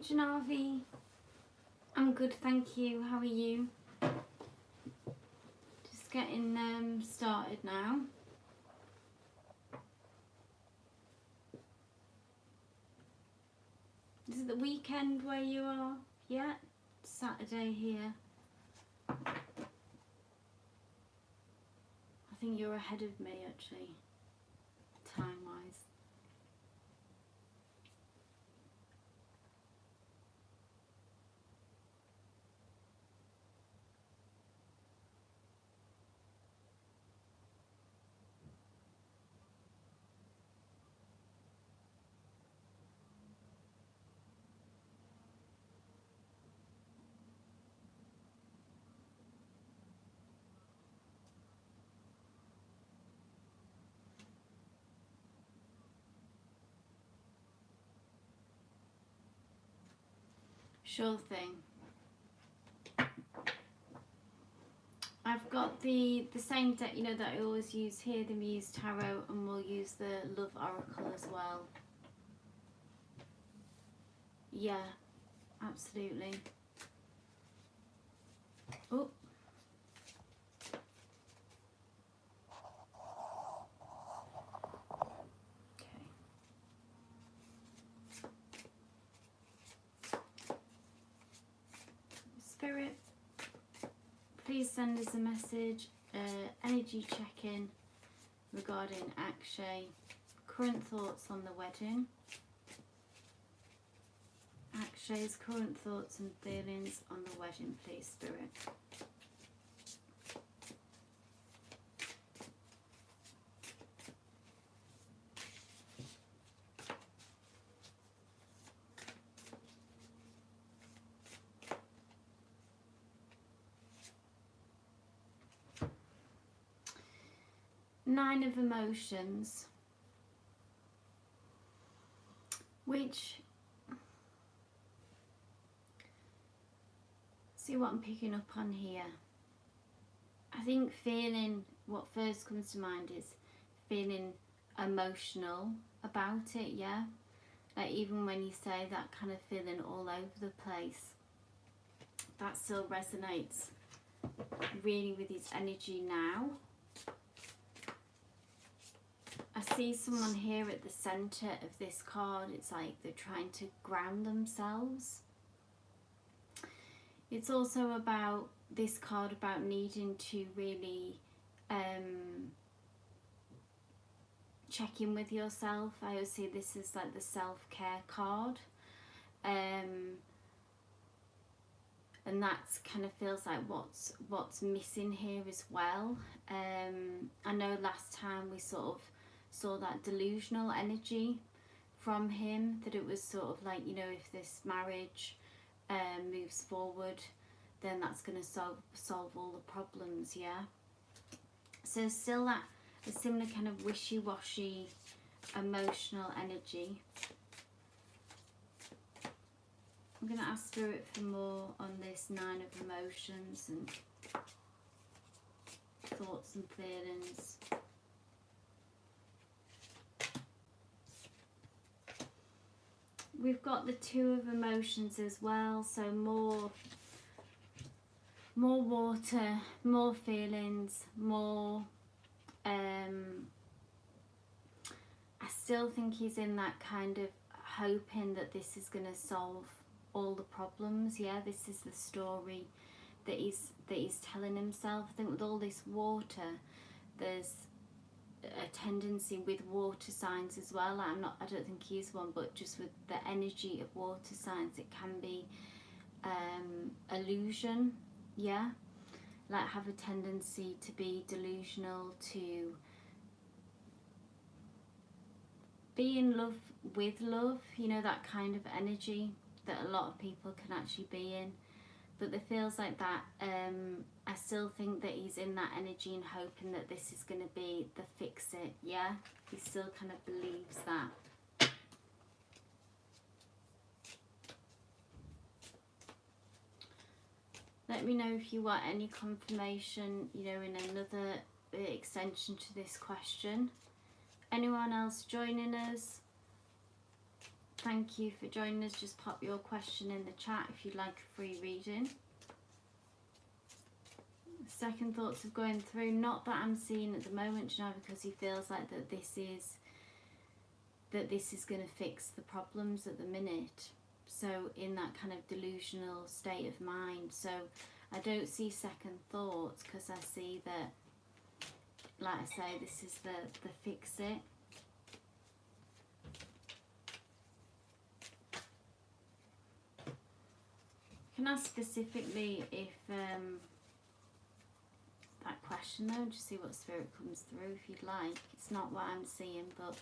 Janavi. I'm good, thank you. How are you? Just getting started now. Is it the weekend where you are? Yeah, Saturday here. I think you're ahead of me actually, time-wise. Sure thing. I've got the same deck, you know, that I always use here, the Muse Tarot, and we'll use the Love Oracle as well. Yeah, absolutely. Oh. Spirit, please send us a message, energy check-in regarding Akshay, current thoughts on the wedding, Akshay's current thoughts and feelings on the wedding, please, Spirit. 9 of emotions, which, see what I'm picking up on here. I think feeling, what first comes to mind is feeling emotional about it, yeah? Like even when you say that kind of feeling all over the place, that still resonates really with his energy now. I see someone here at the centre of this card. It's like they're trying to ground themselves. It's also about this card, about needing to really check in with yourself. I always see this as like the self-care card. And that's kind of feels like what's missing here as well. I know last time we sort of saw that delusional energy from him, that it was sort of like, you know, if this marriage moves forward, then that's going to solve all the problems, yeah? So still that a similar kind of wishy-washy emotional energy. I'm going to ask Spirit for more on this 9 of emotions and thoughts and feelings. We've got the 2 of emotions as well, so more water, more feelings, more I still think he's in that kind of hoping that this is going to solve all the problems, yeah? This is the story that he's telling himself. I think with all this water, there's a tendency with water signs as well. I don't think he's one, but just with the energy of water signs, it can be illusion, yeah? Like have a tendency to be delusional, to be in love with love, you know, that kind of energy that a lot of people can actually be in. But there feels like that, I still think that he's in that energy and hoping that this is going to be the fix-it, yeah? He still kind of believes that. Let me know if you want any confirmation, you know, in another extension to this question. Anyone else joining us? thank you for joining us. Just pop your question in the chat if you'd like a free reading. Second thoughts of going through, not that I'm seeing at the moment, you know, because he feels like that this is going to fix the problems at the minute. So in that kind of delusional state of mind. So I don't see second thoughts, because I see that, like I say, this is the fix it. You can ask specifically if that question though, just see what spirit comes through if you'd like. It's not what I'm seeing, but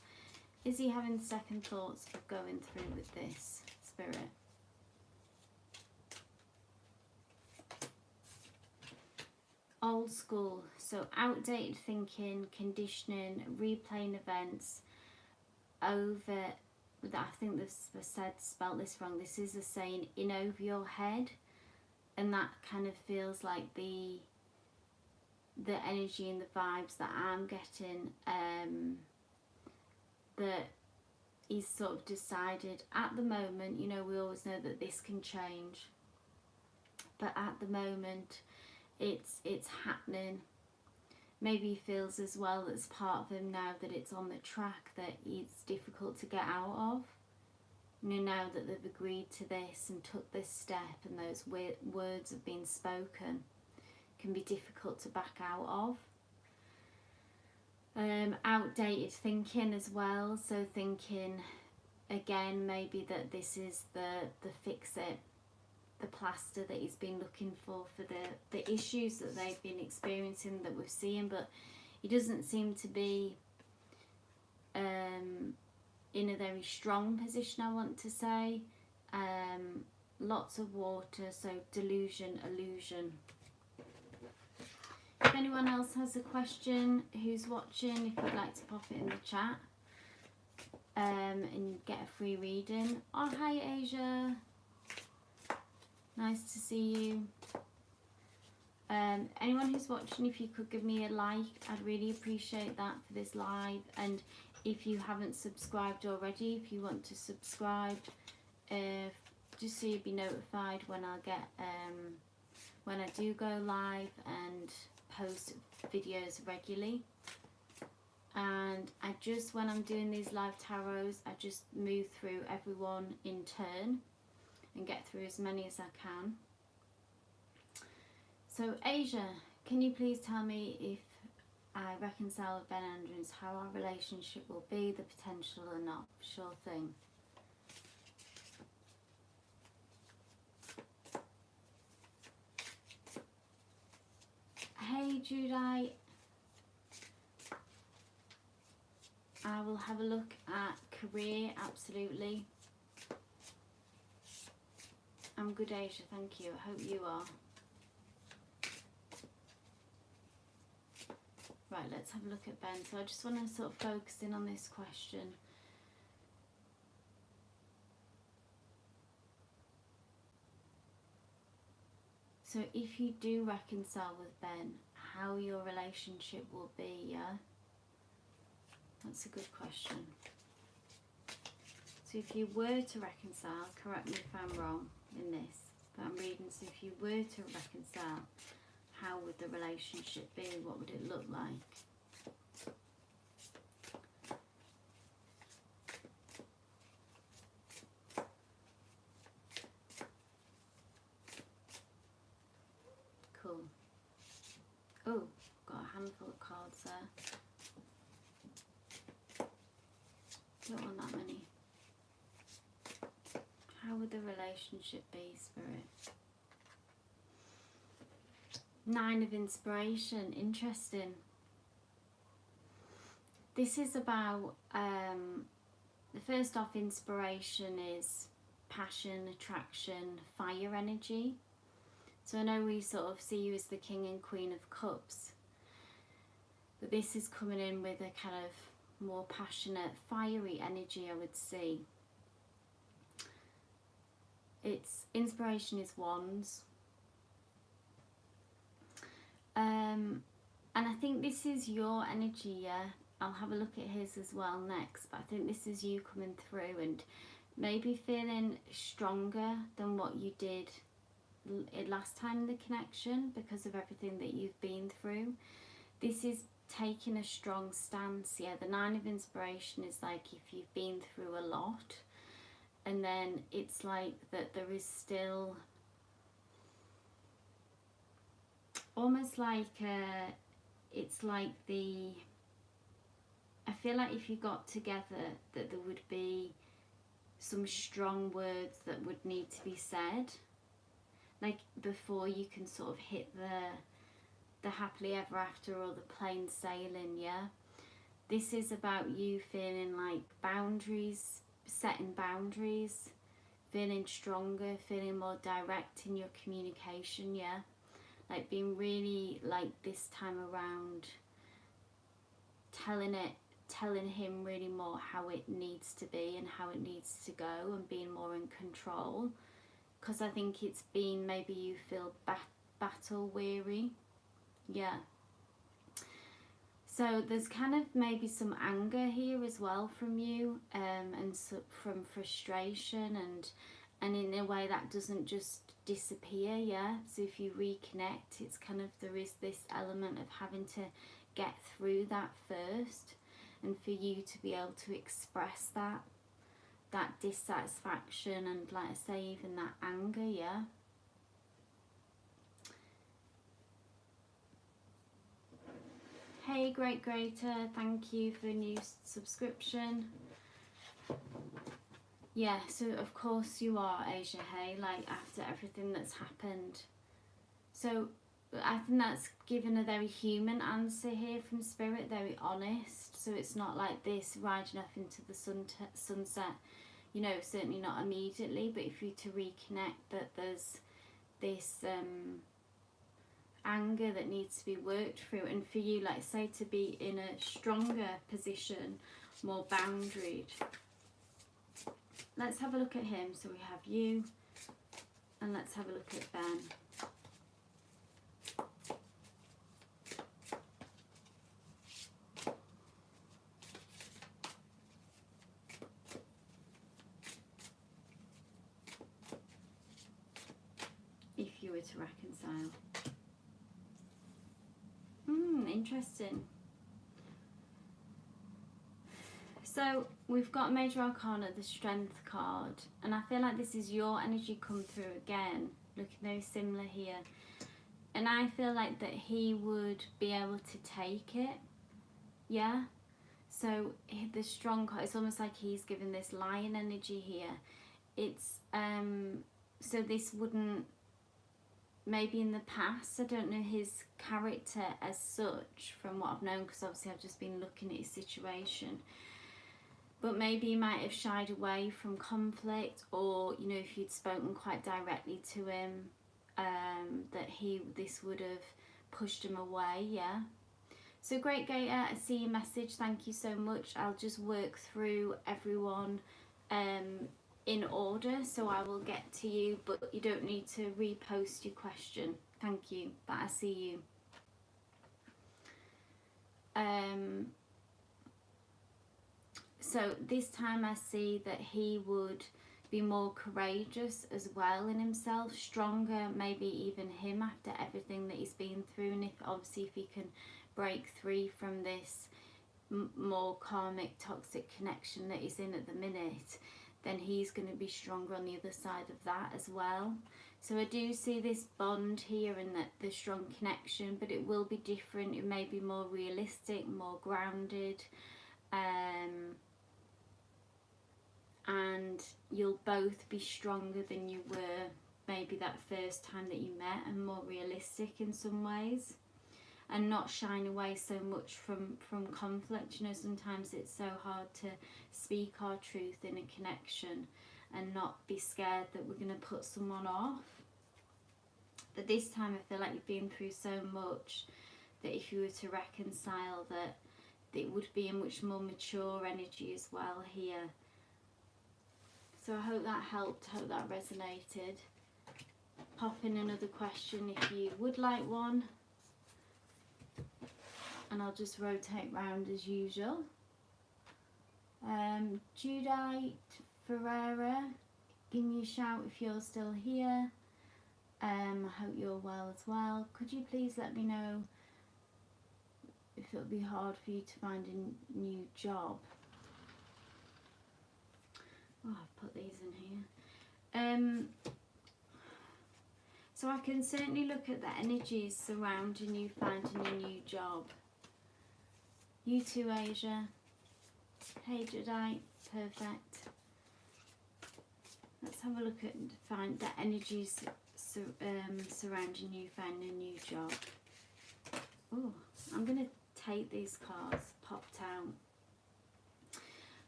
is he having second thoughts of going through with this, spirit? Old school, so outdated thinking, conditioning, replaying events over, I think this was spelt this wrong, this is a saying, in over your head, and that kind of feels like the energy and the vibes that I'm getting, that he's sort of decided at the moment, you know, we always know that this can change, but at the moment it's happening. Maybe he feels as well that's part of him now that it's on the track that it's difficult to get out of. You know, now that they've agreed to this and took this step and those words have been spoken, can be difficult to back out of. Outdated thinking as well, so thinking again maybe that this is the fix it, the plaster that he's been looking for the issues that they've been experiencing that we've seen, but he doesn't seem to be in a very strong position, I want to say. Lots of water, so delusion, illusion. If anyone else has a question who's watching, if you'd like to pop it in the chat and get a free reading. Oh, hi Asia. Nice to see you. Anyone who's watching, if you could give me a like, I'd really appreciate that for this live. And if you haven't subscribed already, if you want to subscribe, just so you'll be notified when I get when I do go live and post videos regularly. And I just, when I'm doing these live tarots, I just move through everyone in turn and get through as many as I can. So Asia, can you please tell me if I reconcile with Ben Andrews, how our relationship will be, the potential or not? Sure thing. Hey Judite, I will have a look at career, absolutely. I'm good, Asia, thank you. I hope you are. Right, let's have a look at Ben. So I just want to sort of focus in on this question. So if you do reconcile with Ben, how your relationship will be, yeah? That's a good question. So if you were to reconcile, correct me if I'm wrong in this, but I'm reading, so if you were to reconcile, how would the relationship be? What would it look like? Cool. Oh, got a handful of cards there. Don't want that many. How would the relationship be, Spirit? Nine of Inspiration, interesting. This is about, the first off, inspiration is passion, attraction, fire energy. So I know we sort of see you as the King and Queen of Cups, but this is coming in with a kind of more passionate, fiery energy, I would see. It's inspiration is wands. And I think this is your energy, yeah? I'll have a look at his as well next, but I think this is you coming through and maybe feeling stronger than what you did last time in the connection because of everything that you've been through. This is taking a strong stance. Yeah, the Nine of Inspiration is like if you've been through a lot, and then it's like that there is still almost like it's like I feel like if you got together that there would be some strong words that would need to be said, like before you can sort of hit the happily ever after or the plain sailing. Yeah, this is about you feeling like boundaries, setting boundaries, feeling stronger, feeling more direct in your communication. Yeah, like being really like this time around telling him really more how it needs to be and how it needs to go, and being more in control, because I think it's been maybe you feel battle weary. Yeah, so there's kind of maybe some anger here as well from you, and so from frustration, and in a way that doesn't just disappear. Yeah, so if you reconnect, it's kind of, there is this element of having to get through that first, and for you to be able to express that dissatisfaction and, like I say, even that anger. Yeah, hey Great Greater, thank you for a new subscription. Yeah, so of course you are, Asia. Hey, like after everything that's happened. So I think that's given a very human answer here from Spirit, very honest. So it's not like this riding up into the sunset, you know, certainly not immediately, but if you to reconnect, that there's this anger that needs to be worked through, and for you, like say, to be in a stronger position, more boundaried. Let's have a look at him. So we have you, and let's have a look at Ben. If you were to reconcile. Interesting. So we've got Major Arcana, the Strength card, and I feel like this is your energy come through again, looking very similar here. And I feel like that he would be able to take it. Yeah. So the strong card, it's almost like he's given this lion energy here. It's so this wouldn't, maybe in the past, I don't know his character as such from what I've known, because obviously I've just been looking at his situation, but maybe he might have shied away from conflict, or you know, if you'd spoken quite directly to him, that this would have pushed him away. Yeah. So Great Gator, I see your message, thank you so much. I'll just work through everyone in order, so I will get to you, but you don't need to repost your question. Thank you, but I see you. So this time I see that he would be more courageous as well in himself, stronger, maybe even him, after everything that he's been through, and if he can break free from this more karmic toxic connection that he's in at the minute, then he's going to be stronger on the other side of that as well. So I do see this bond here and that the strong connection, but it will be different. It may be more realistic, more grounded, and you'll both be stronger than you were maybe that first time that you met, and more realistic in some ways, and not shying away so much from conflict. You know, sometimes it's so hard to speak our truth in a connection and not be scared that we're going to put someone off. But this time I feel like you've been through so much that if you were to reconcile, that it would be a much more mature energy as well here. So I hope that helped, hope that resonated. Pop in another question if you would like one, and I'll just rotate round as usual. Judite Ferreira, give me a shout if you're still here. I hope you're well as well. Could you please let me know if it'll be hard for you to find a new job? Oh, I've put these in here. So I can certainly look at the energies surrounding you finding a new job. You too, Asia. Hey, Jedi. Perfect. Let's have a look at find the energies surrounding you finding a new job. Oh, I'm going to take these cards popped out.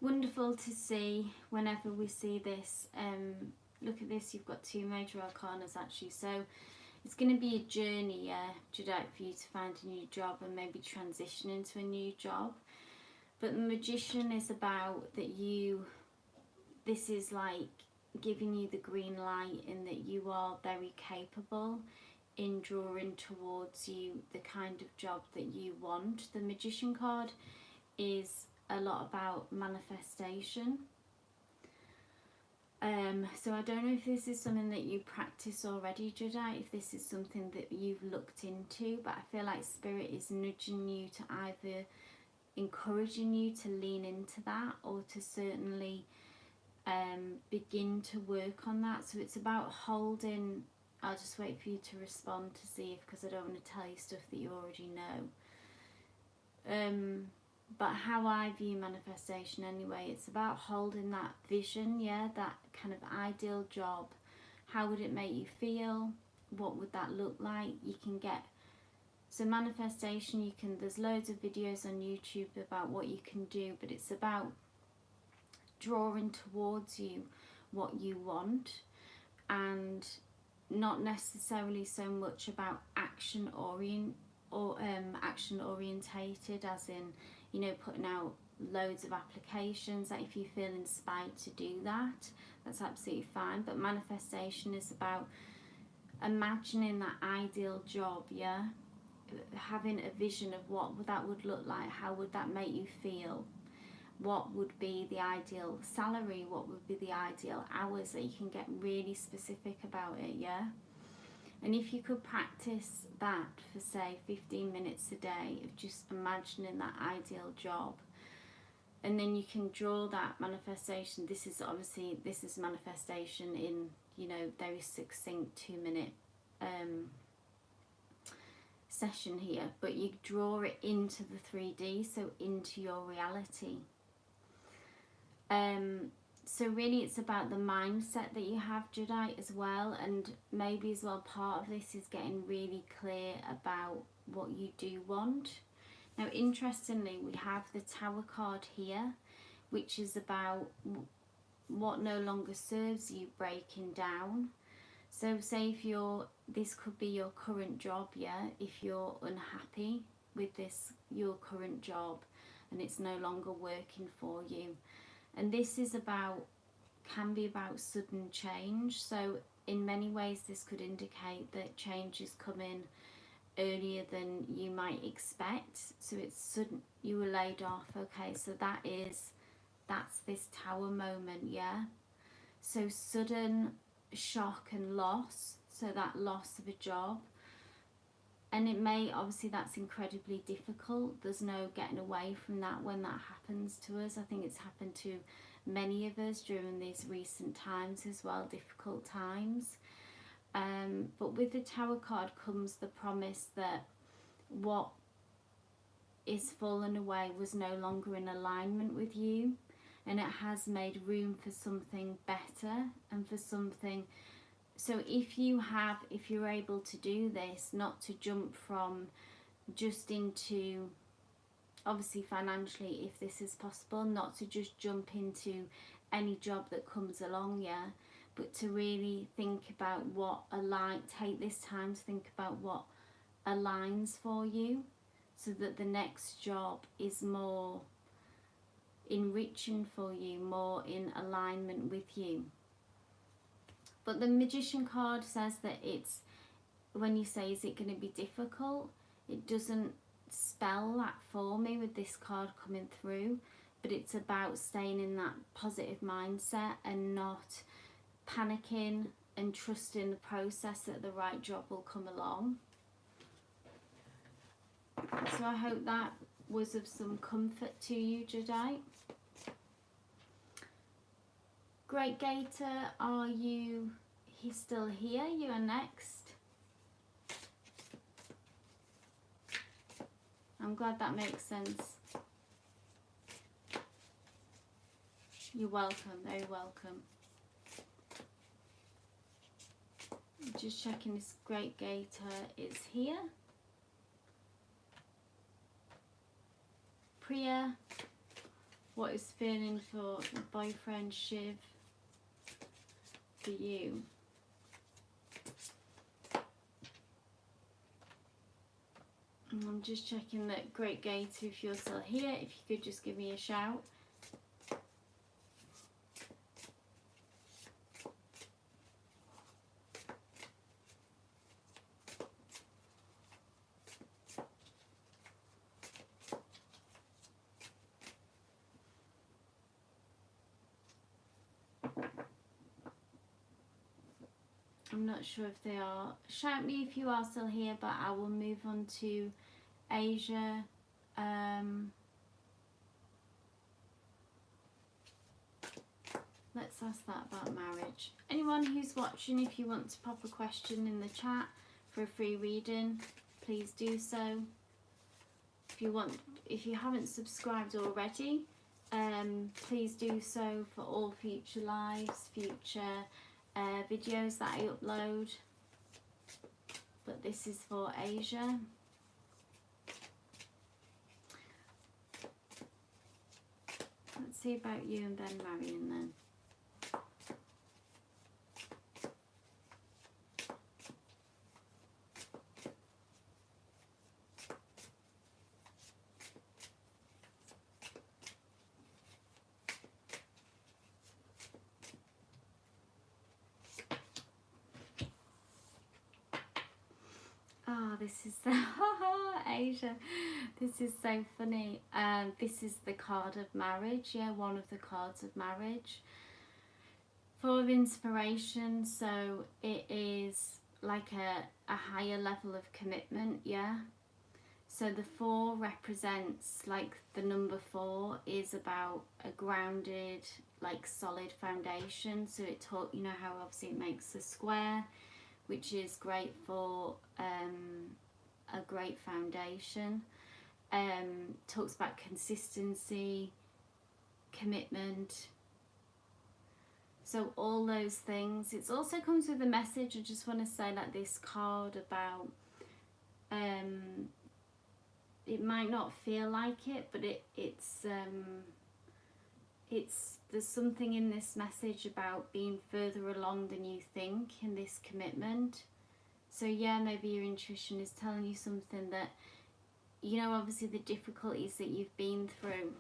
Wonderful to see whenever we see this. Look at this, you've got 2 major arcanas actually, so it's going to be a journey, Jedi, for you to find a new job and maybe transition into a new job. But the Magician is about that this is like giving you the green light in that you are very capable in drawing towards you the kind of job that you want. The Magician card is a lot about manifestation. So I don't know if this is something that you practice already, Jedi, if this is something that you've looked into, but I feel like Spirit is nudging you to either encouraging you to lean into that or to certainly begin to work on that. So it's about holding. I'll just wait for you to respond to see if, because I don't want to tell you stuff that you already know. But how I view manifestation anyway, it's about holding that vision, yeah, that kind of ideal job. How would it make you feel? What would that look like? You can get, so manifestation, there's loads of videos on YouTube about what you can do, but it's about drawing towards you what you want, and not necessarily so much about action orientated, as in, you know, putting out loads of applications. That if you feel inspired to do that, that's absolutely fine. But manifestation is about imagining that ideal job, yeah, having a vision of what that would look like. How would that make you feel? What would be the ideal salary? What would be the ideal hours? That you can get really specific about it, yeah. And if you could practice that for, say, 15 minutes a day of just imagining that ideal job, and then you can draw that manifestation. This is manifestation in, you know, very succinct 2-minute session here, but you draw it into the 3D, so into your reality. So really it's about the mindset that you have, Jedi, as well, and maybe as well part of this is getting really clear about what you do want. Now interestingly, we have the Tower card here, which is about what no longer serves you breaking down. So say if this could be your current job, yeah, if you're unhappy with your current job and it's no longer working for you. And this is can be about sudden change. So in many ways this could indicate that change is coming earlier than you might expect. So it's sudden, you were laid off, okay, so that's this Tower moment, yeah. So sudden shock and loss, so that loss of a job. And it may, obviously that's incredibly difficult. There's no getting away from that when that happens to us. I think it's happened to many of us during these recent times as well, difficult times. But with the Tower card comes the promise that what is fallen away was no longer in alignment with you, and it has made room for something better and for something. So if you're able to do this, not to jump from just into, obviously financially, if this is possible, not to just jump into any job that comes along, yeah, but to really think about take this time to think about what aligns for you, so that the next job is more enriching for you, more in alignment with you. But the Magician card says that it's, when you say, is it going to be difficult? It doesn't spell that for me with this card coming through. but it's about staying in that positive mindset and not panicking and trusting the process that the right job will come along. So I hope that was of some comfort to you, Jadeite. Great Gator, are you still here? You are next. I'm glad that makes sense. You're welcome, very welcome. Just checking this Great Gator is here. Priya, what is feeling for the boyfriend Shiv for you? And I'm just checking that Great Gator, if you're still here, if you could just give me a shout. I'm not sure if they are. Shout me if you are still here, but I will move on to Asia. Let's ask that about marriage. Anyone who's watching, if you want to pop a question in the chat for a free reading, please do so. If you haven't subscribed already, please do so for all future lives, future videos that I upload. But this is for Asia. Let's see about you and Ben Marion then. Oh, this is so Asia. This is so funny. This is the card of marriage. Yeah, one of the cards of marriage. Four of inspiration. So it is like a higher level of commitment. Yeah. So the 4 represents, like, the number 4 is about a grounded, like, solid foundation. So it you know how obviously it makes a square, which is great for a great foundation. Talks about consistency, commitment. So all those things. It also comes with a message. I just want to say, like, this card about it might not feel like it, but it's there's something in this message about being further along than you think in this commitment. So yeah, maybe your intuition is telling you something that, you know, obviously the difficulties that you've been through,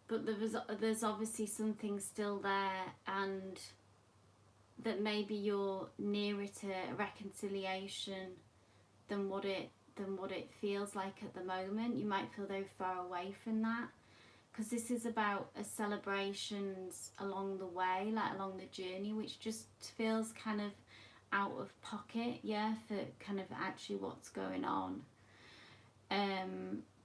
but there's obviously something still there, and that maybe you're nearer to a reconciliation than what it feels like at the moment. You might feel very far away from that, because this is about a celebrations along the way, like along the journey, which just feels kind of out of pocket, yeah, for kind of actually what's going on.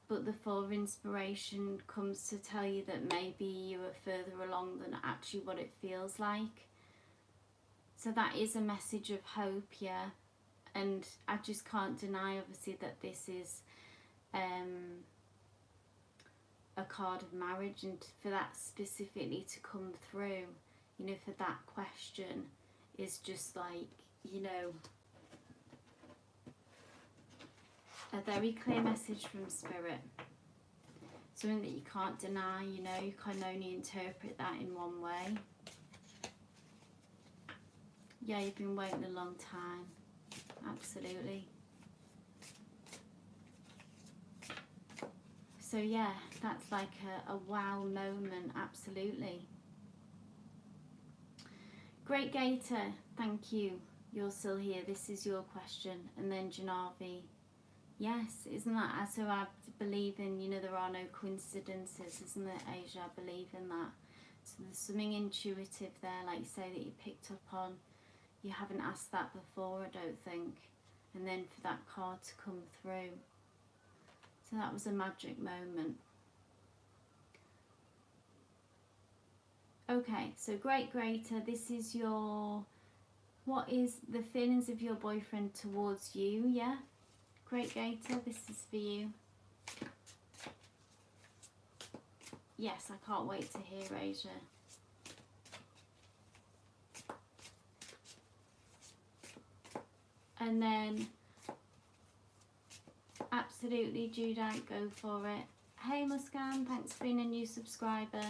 But the 4 of inspiration comes to tell you that maybe you are further along than actually what it feels like. So that is a message of hope, yeah. And I just can't deny, obviously, that this is a card of marriage, and for that specifically to come through, you know, for that question is just like, you know, a very clear message from Spirit. Something that you can't deny, you know, you can only interpret that in one way. Yeah, you've been waiting a long time. Absolutely. So yeah, that's like a wow moment, absolutely. Great Gator, thank you. You're still here. This is your question. And then Janavi, Yes, isn't that? So I believe in, you know, there are no coincidences, isn't it, Asia? I believe in that. So there's something intuitive there, like you say, that you picked up on. You haven't asked that before, I don't think. And then for that card to come through. So that was a magic moment. Okay, so greater, this is your, what is the feelings of your boyfriend towards you, yeah? Greater, this is for you. Yes, I can't wait to hear, Asia. And then, absolutely, Judite, go for it. Hey Muskan, thanks for being a new subscriber.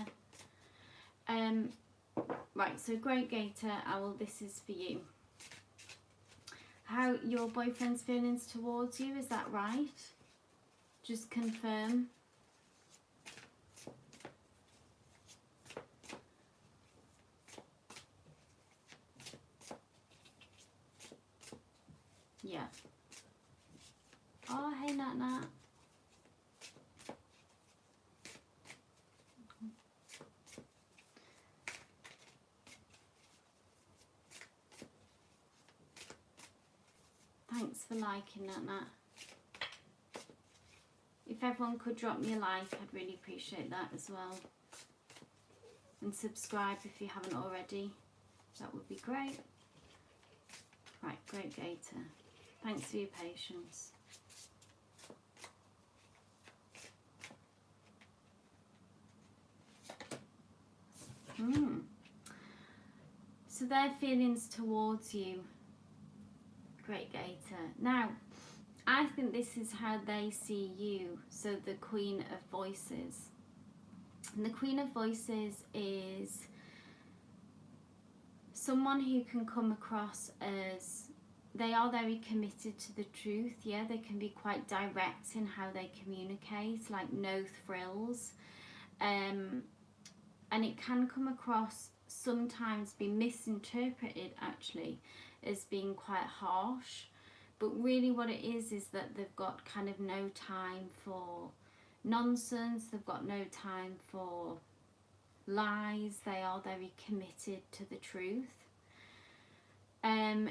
Right, so Greater Owl, this is for you. How your boyfriend's feelings towards you, is that right? Just confirm. Yeah. Oh, hey Nat Nat. Thanks for liking that, Nat. If everyone could drop me a like, I'd really appreciate that as well. And subscribe if you haven't already. That would be great. Right, Greater. Thanks for your patience. So their feelings towards you, Greater. Now, I think this is how they see you. So the Queen of Voices. And the Queen of Voices is someone who can come across as, they are very committed to the truth, yeah? They can be quite direct in how they communicate, like no frills. And it can come across, sometimes be misinterpreted actually, as being quite harsh. But really what it is that they've got kind of no time for nonsense, they've got no time for lies, they are very committed to the truth.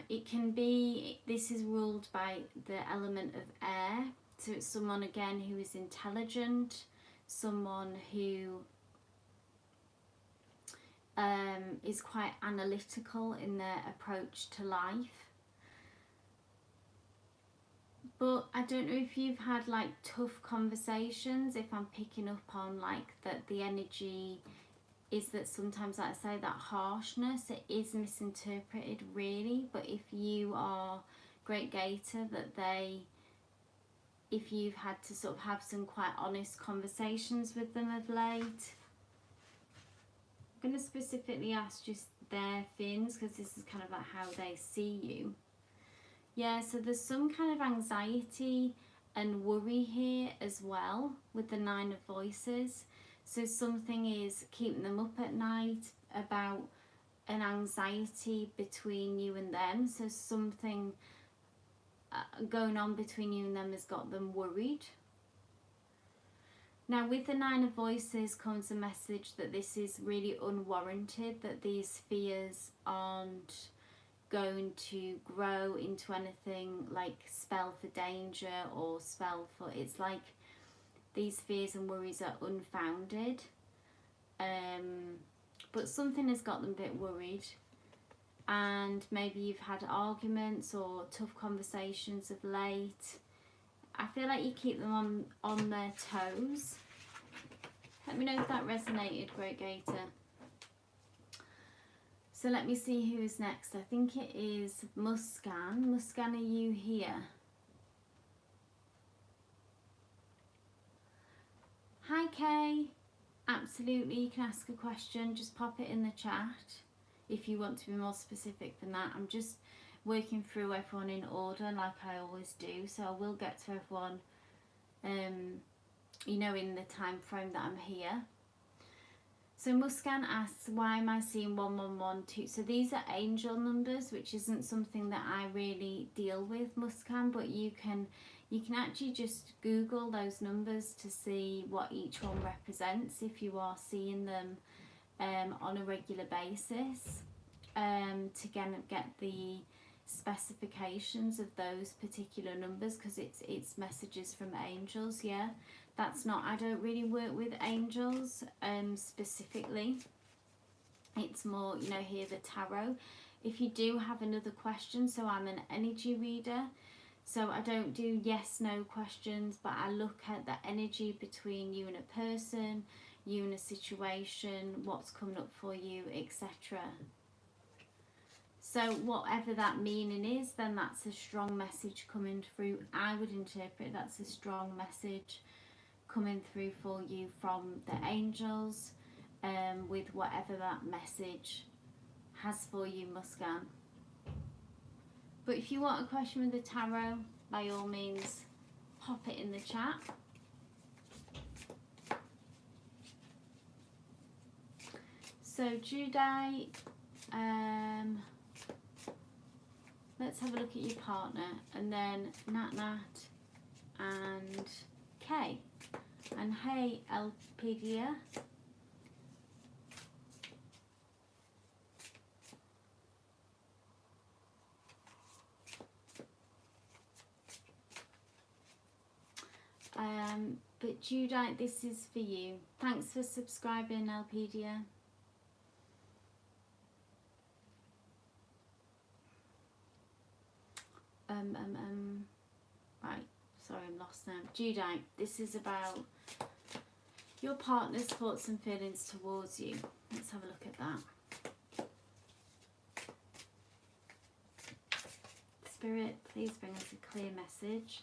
It can be, this is ruled by the element of air, so it's someone again who is intelligent, someone who is quite analytical in their approach to life. But I don't know if you've had like tough conversations, if I'm picking up on like that the energy is that sometimes, like I say, that harshness, it is misinterpreted really. But if you are Greater, that they, if you've had to sort of have some quite honest conversations with them of late, I'm going to specifically ask just their feelings, because this is kind of like how they see you. Yeah, so there's some kind of anxiety and worry here as well with the Nine of Voices. So something is keeping them up at night about an anxiety between you and them. So something going on between you and them has got them worried. Now with the Nine of Voices comes a message that this is really unwarranted, that these fears aren't going to grow into anything like spell for danger or spell for, it's like these fears and worries are unfounded, but something has got them a bit worried, and maybe you've had arguments or tough conversations of late. I feel like you keep them on their toes. Let me know if that resonated, Greater. So let me see who is next. I think it is Muskan. Muskan, are you here? Hi Kay. Absolutely, you can ask a question. Just pop it in the chat if you want to be more specific than that. I'm just working through everyone in order like I always do. So I will get to everyone, you know, in the time frame that I'm here. So Muskan asks, why am I seeing 1112? So these are angel numbers, which isn't something that I really deal with, Muskan, but you can, You can actually just Google those numbers to see what each one represents if you are seeing them on a regular basis, to get the specifications of those particular numbers, because it's messages from angels. Yeah, that's not, I don't really work with angels specifically. It's more, you know, here the tarot. If you do have another question, so I'm an energy reader, so I don't do yes no questions, but I look at the energy between you and a person, you and a situation, what's coming up for you, etc. So whatever that meaning is, then that's a strong message coming through. I would interpret that's a strong message coming through for you from the angels, with whatever that message has for you, Muskan. But if you want a question with the tarot, by all means, pop it in the chat. So Judite, let's have a look at your partner, and then Nat and Kay. And hey, Elpidia. But Judite, this is for you. Thanks for subscribing, Elpidia. Right, sorry, I'm lost now. Judite, this is about your partner's thoughts and feelings towards you. Let's have a look at that. Spirit, please bring us a clear message.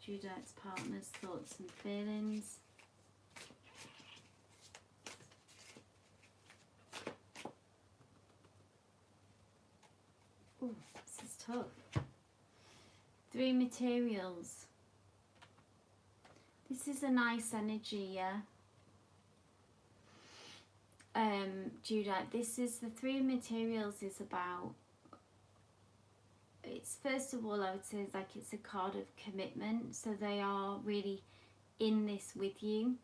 Judite's partner's thoughts and feelings. Oh, this is tough. 3 materials. This is a nice energy, yeah. Judite, this is the 3 materials is about, it's, first of all, I would say, like, it's a card of commitment. So they are really in this with you,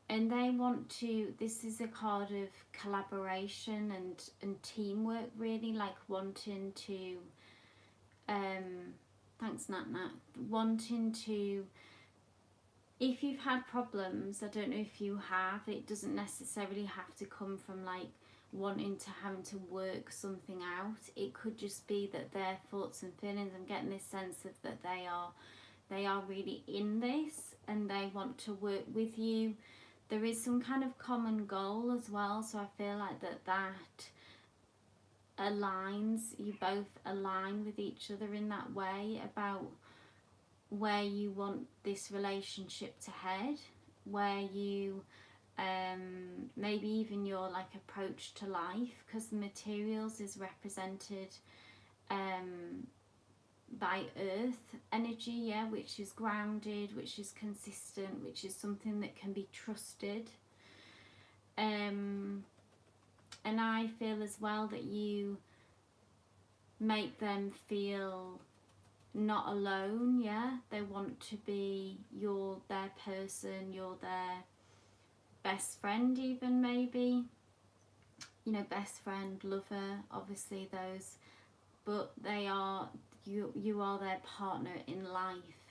and they want to, this is a card of collaboration and teamwork, really, like wanting to, thanks Nat, wanting to, if you've had problems, I don't know if you have, it doesn't necessarily have to come from like wanting to, having to work something out. It could just be that their thoughts and feelings, I'm getting this sense of that they are really in this and they want to work with you. There is some kind of common goal as well, so I feel like that aligns, you both align with each other in that way about where you want this relationship to head, where you maybe even your like approach to life, because the materials is represented by earth energy, yeah, which is grounded, which is consistent, which is something that can be trusted. And I feel as well that you make them feel not alone, yeah. They want to be, you're their person, you're their best friend even, maybe, you know, best friend, lover, obviously those, but they are, you are their partner in life.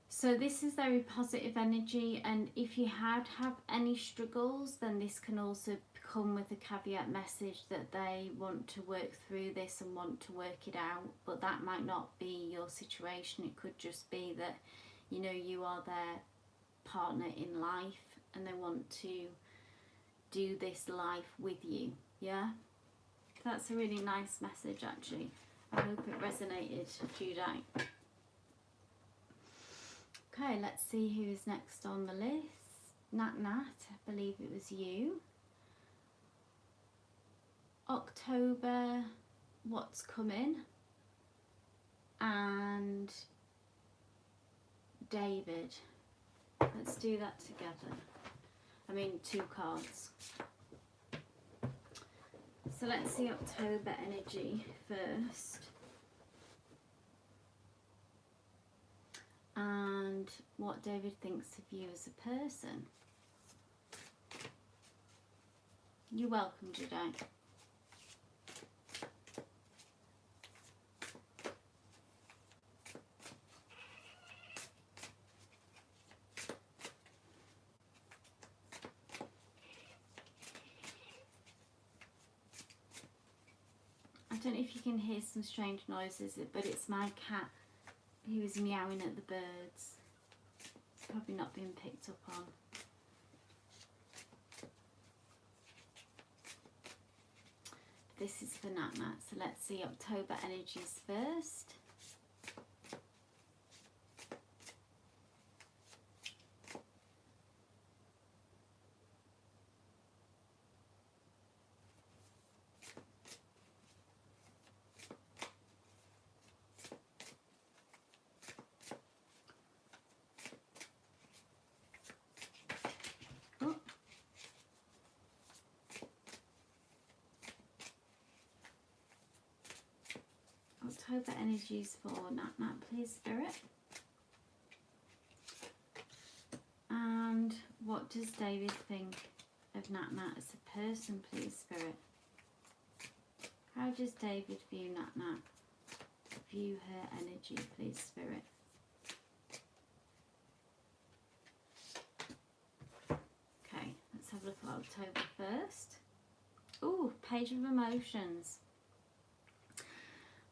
So this is very positive energy, and if you have any struggles, then this can also come with a caveat message that they want to work through this and want to work it out, but that might not be your situation. It could just be that, you know, you are their partner in life and they want to do this life with you, yeah. That's a really nice message, actually. I hope it resonated, Judite. Okay, let's see who is next on the list. Nat, I believe it was you. October, what's coming? And David. Let's do that together. I mean, 2 cards. So let's see October energy first. and what David thinks of you as a person. You're welcome, Jedi. I don't know if you can hear some strange noises, but it's my cat who is meowing at the birds. It's probably not being picked up on. This is for Nat Nat, so let's see October energies first. October energies for Nat Nat, please, Spirit. And what does David think of Nat Nat as a person, please, Spirit? How does David view Nat Nat? View her energy, please, Spirit. Okay, let's have a look at October 1st. Ooh, Page of Emotions.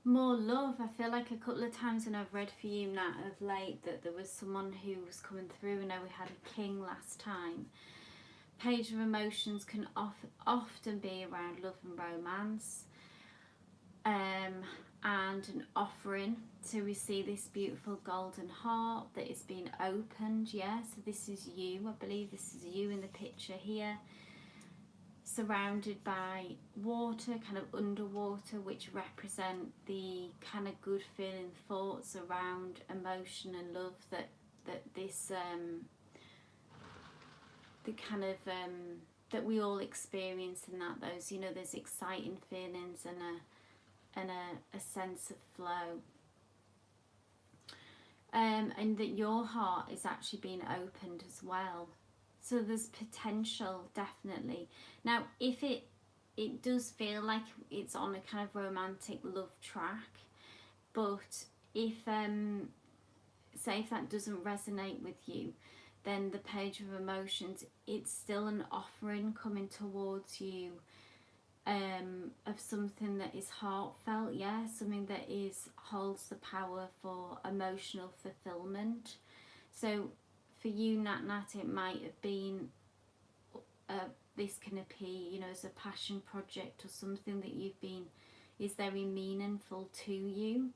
More love. I feel like a couple of times when I've read for you, Nat, of late, that there was someone who was coming through. I know we had a king last time. Page of Emotions can often be around love and romance, and an offering. So we see this beautiful golden heart that is being opened. Yeah, so this is you. I believe this is you in the picture here, surrounded by water, kind of underwater, which represent the kind of good feeling thoughts around emotion and love that this the kind of that we all experience, in that those, you know, there's exciting feelings and a sense of flow, and that your heart is actually being opened as well. So there's potential, definitely. Now, if it does feel like it's on a kind of romantic love track, but if say if that doesn't resonate with you, then the Page of Emotions, it's still an offering coming towards you, of something that is heartfelt, yeah, something that holds the power for emotional fulfillment. So for you, Nat Nat, it might have been this can appear, you know, as a passion project or something that you've been is very meaningful to you.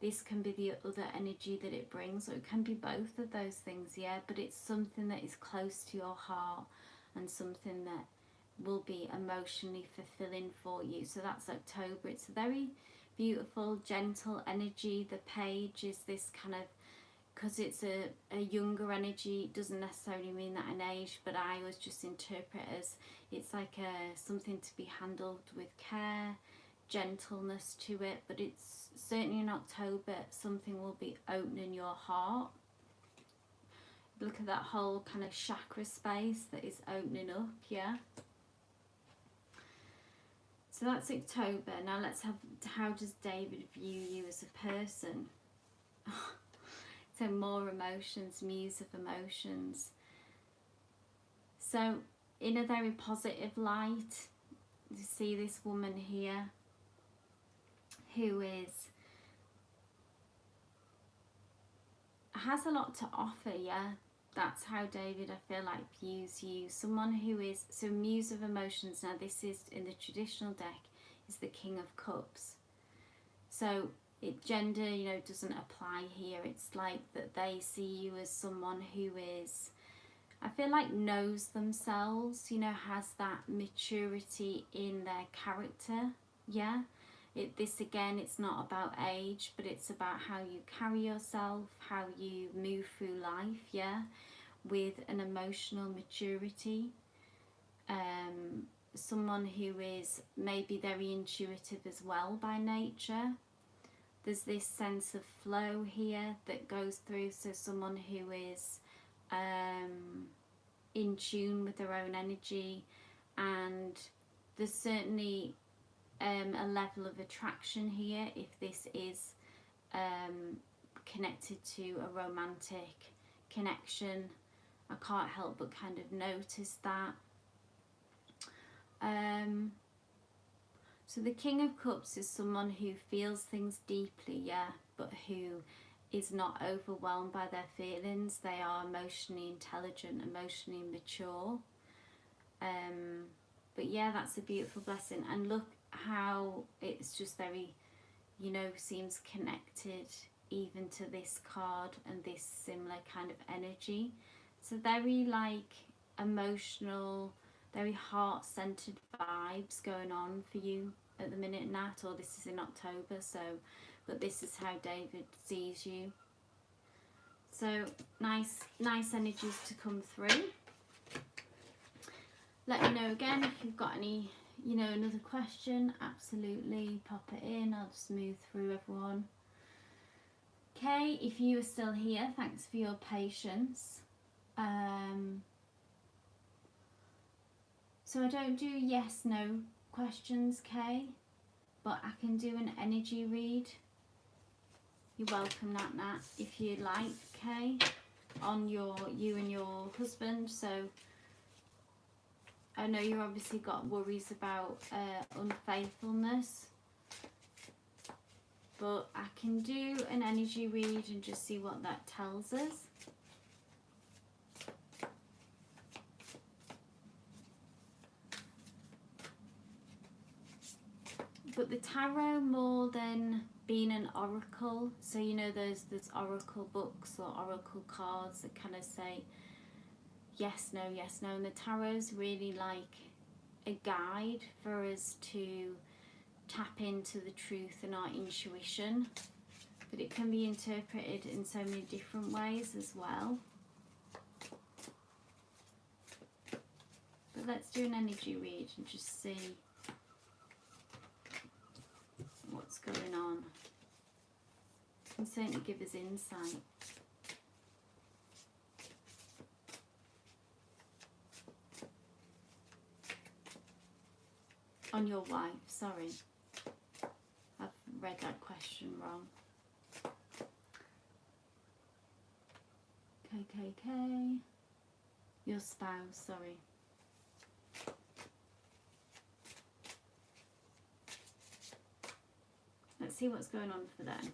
This can be the other energy that it brings, or it can be both of those things, yeah, but it's something that is close to your heart and something that will be emotionally fulfilling for you. So that's October. It's a very beautiful, gentle energy. The page is this kind of, because it's a younger energy, doesn't necessarily mean that in age, but I always just interpret as it's like something to be handled with care, gentleness to it. But it's certainly in October, something will be opening your heart. Look at that whole kind of chakra space that is opening up, yeah. So that's October. Now let's have, how does David view you as a person? So more emotions, Muse of Emotions. So in a very positive light, you see this woman here who has a lot to offer, yeah. That's how David, I feel like, views you. Someone who is, so Muse of Emotions, now this is, in the traditional deck, is the King of Cups. So gender, you know, doesn't apply here. It's like that they see you as someone who is, I feel like, knows themselves, you know, has that maturity in their character, yeah. This again, it's not about age, but it's about how you carry yourself, how you move through life, yeah, with an emotional maturity. Someone who is maybe very intuitive as well by nature. there's this sense of flow here that goes through. So someone who is in tune with their own energy, and there's certainly a level of attraction here if this is connected to a romantic connection. I can't help but kind of notice that. So the King of Cups is someone who feels things deeply, yeah, but who is not overwhelmed by their feelings. They are emotionally intelligent, emotionally mature. But yeah, that's a beautiful blessing. And look how it's just very, you know, seems connected even to this card and this similar kind of energy. So very like emotional, very heart-centered vibes going on for you at the minute, Nat, or this is in October, so, but this is how David sees you. So nice energies to come through. Let me know again if you've got any, you know, another question. Absolutely pop it in. I'll just move through everyone. Okay, if you are still here, thanks for your patience. So I don't do yes no questions, Kay, but I can do an energy read. You're welcome, Nat, if you like, Kay, on you and your husband. So I know you've obviously got worries about unfaithfulness, but I can do an energy read and just see what that tells us. But the tarot, more than being an oracle, so you know there's oracle books or oracle cards that kind of say yes, no, and the tarot's really like a guide for us to tap into the truth and our intuition, but it can be interpreted in so many different ways as well. But let's do an energy read and just see what's going on. It can certainly give us insight. On your wife, sorry. I've read that question wrong. KKK. Your spouse, sorry. Let's see what's going on for them.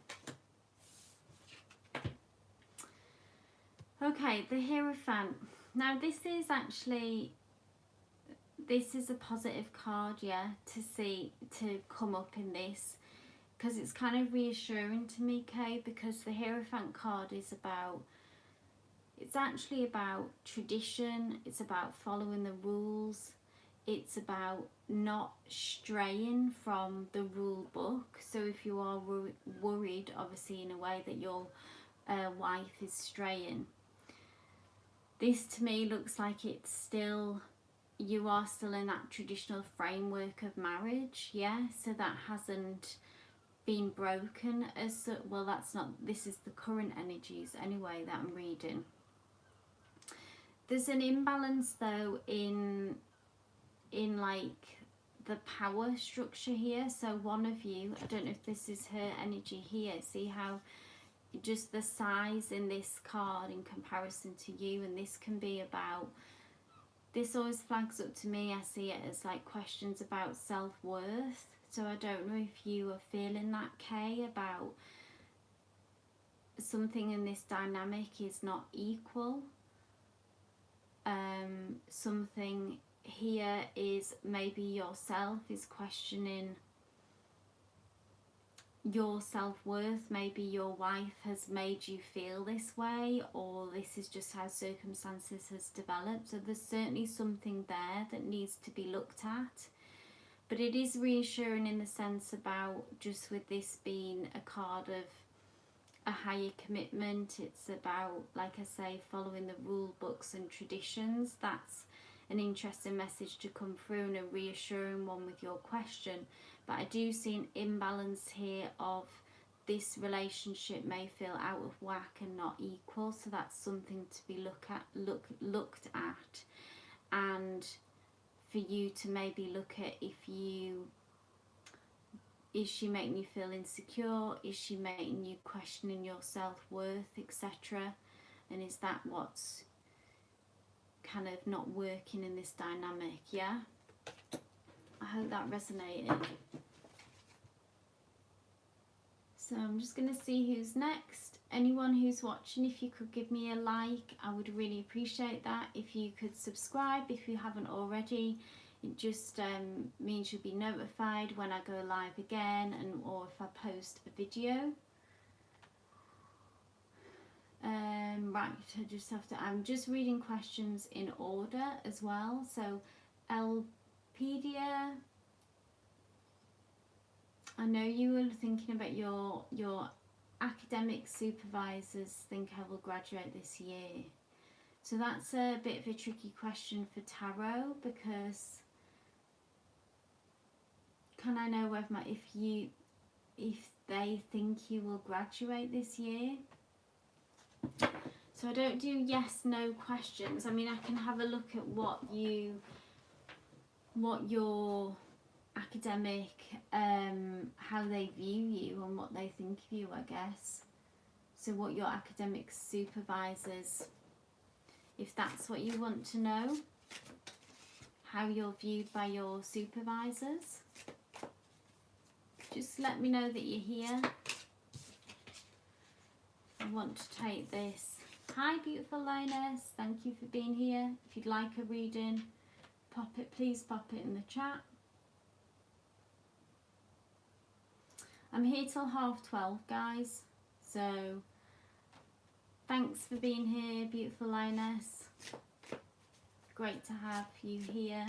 Okay, the Hierophant. Now this is a positive card, yeah, to come up in this, because it's kind of reassuring to me, Kay, because the Hierophant card is it's actually about tradition, it's about following the rules, it's about not straying from the rule book. So if you are worried, obviously, in a way that your wife is straying, this to me looks like it's still, you are still in that traditional framework of marriage, yeah, so that hasn't been broken as well. That's not, this is the current energies anyway that I'm reading. There's an imbalance though in like the power structure here. So one of you, I don't know if this is her energy here, see how just the size in this card in comparison to you, and this can be about, this always flags up to me, I see it as like questions about self-worth. So I don't know if you are feeling that, Kay, about something in this dynamic is not equal. Something here is maybe yourself is questioning your self-worth. Maybe your wife has made you feel this way, or this is just how circumstances has developed. So there's certainly something there that needs to be looked at, but it is reassuring in the sense about, just with this being a card of a higher commitment, it's about, like I say, following the rule books and traditions. That's an interesting message to come through, and a reassuring one with your question. But I do see an imbalance here of this relationship may feel out of whack and not equal, so that's something to be looked at, and for you to maybe look at, is she making you feel insecure, is she making you questioning your self-worth, etc., and is that what's kind of not working in this dynamic? Yeah, I hope that resonated. So I'm just going to see who's next. Anyone who's watching, if you could give me a like, I would really appreciate that. If you could subscribe if you haven't already, it just means you'll be notified when I go live again, and or if I post a video. Right, I just have to, I'm just reading questions in order as well. So Elpedia, I know you were thinking about your academic supervisors think I will graduate this year. So that's a bit of a tricky question for tarot, because can I know whether if they think you will graduate this year? So I don't do yes no questions. I mean, I can have a look at what your academic, how they view you and what they think of you, I guess. So what your academic supervisors, if that's what you want to know, how you're viewed by your supervisors, just let me know that you're here. I want to take this. Hi beautiful lioness, thank you for being here. If you'd like a reading, please pop it in the chat. I'm here till 12:30, guys, so thanks for being here, beautiful lioness. Great to have you here.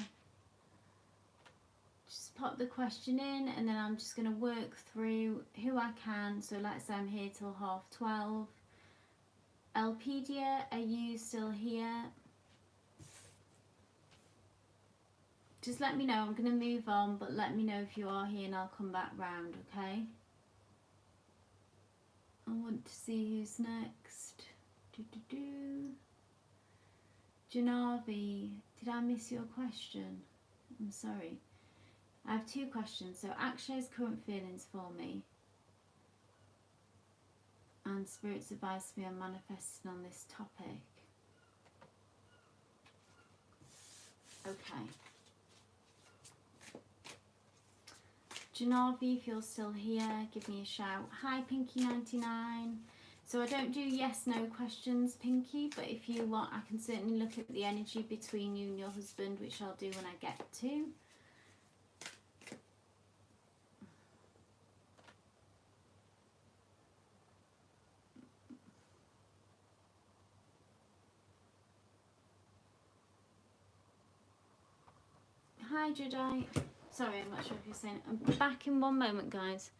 Just pop the question in, and then I'm just going to work through who I can. So let's say I'm here till 12:30. Elpedia, are you still here? Just let me know. I'm going to move on, but let me know if you are here and I'll come back round, okay? I want to see who's next. Janavi, did I miss your question? I'm sorry. I have two questions. So Akshay's current feelings for me, and Spirit's advice me on manifesting on this topic. Okay. Janavi, if you're still here, give me a shout. Hi Pinky99. So I don't do yes no questions, Pinky, but if you want I can certainly look at the energy between you and your husband, which I'll do when I get to. Hi Jedi. Sorry, I'm not sure if you're saying it. I'm back in one moment, guys.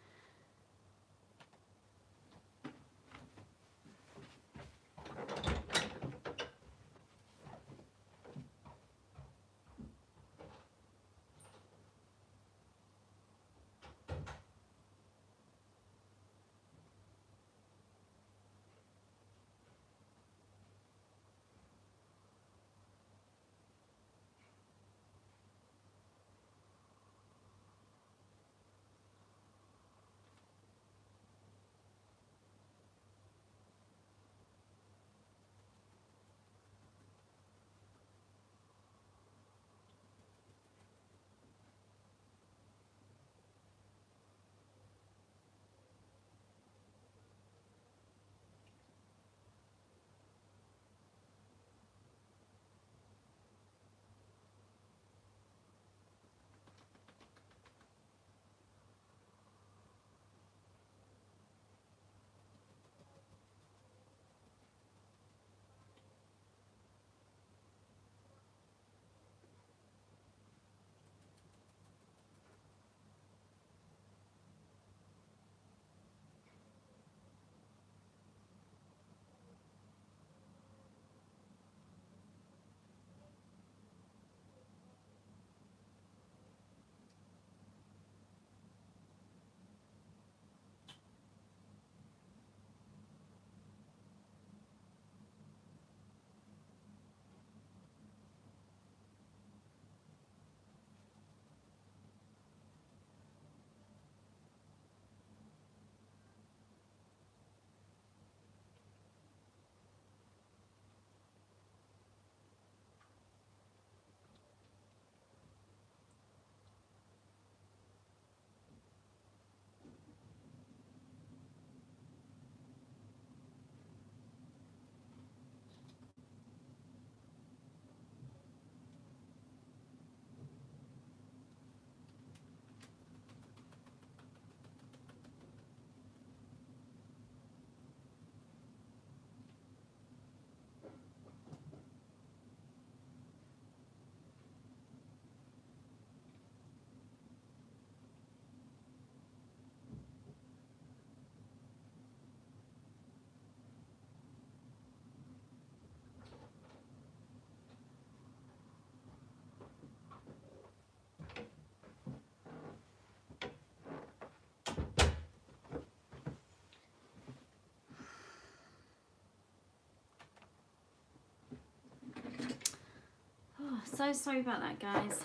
so sorry about that, guys.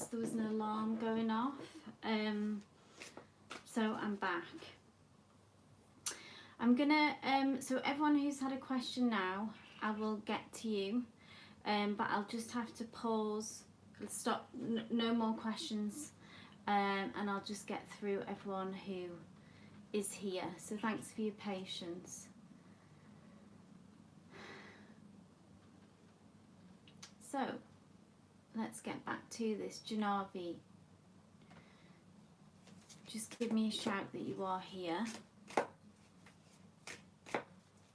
There was an alarm going off. So I'm back. I'm gonna, so everyone who's had a question now, I will get to you. But I'll just have to pause, stop, no more questions. And I'll just get through everyone who is here. So thanks for your patience. So let's get back to this. Janavi, just give me a shout that you are here.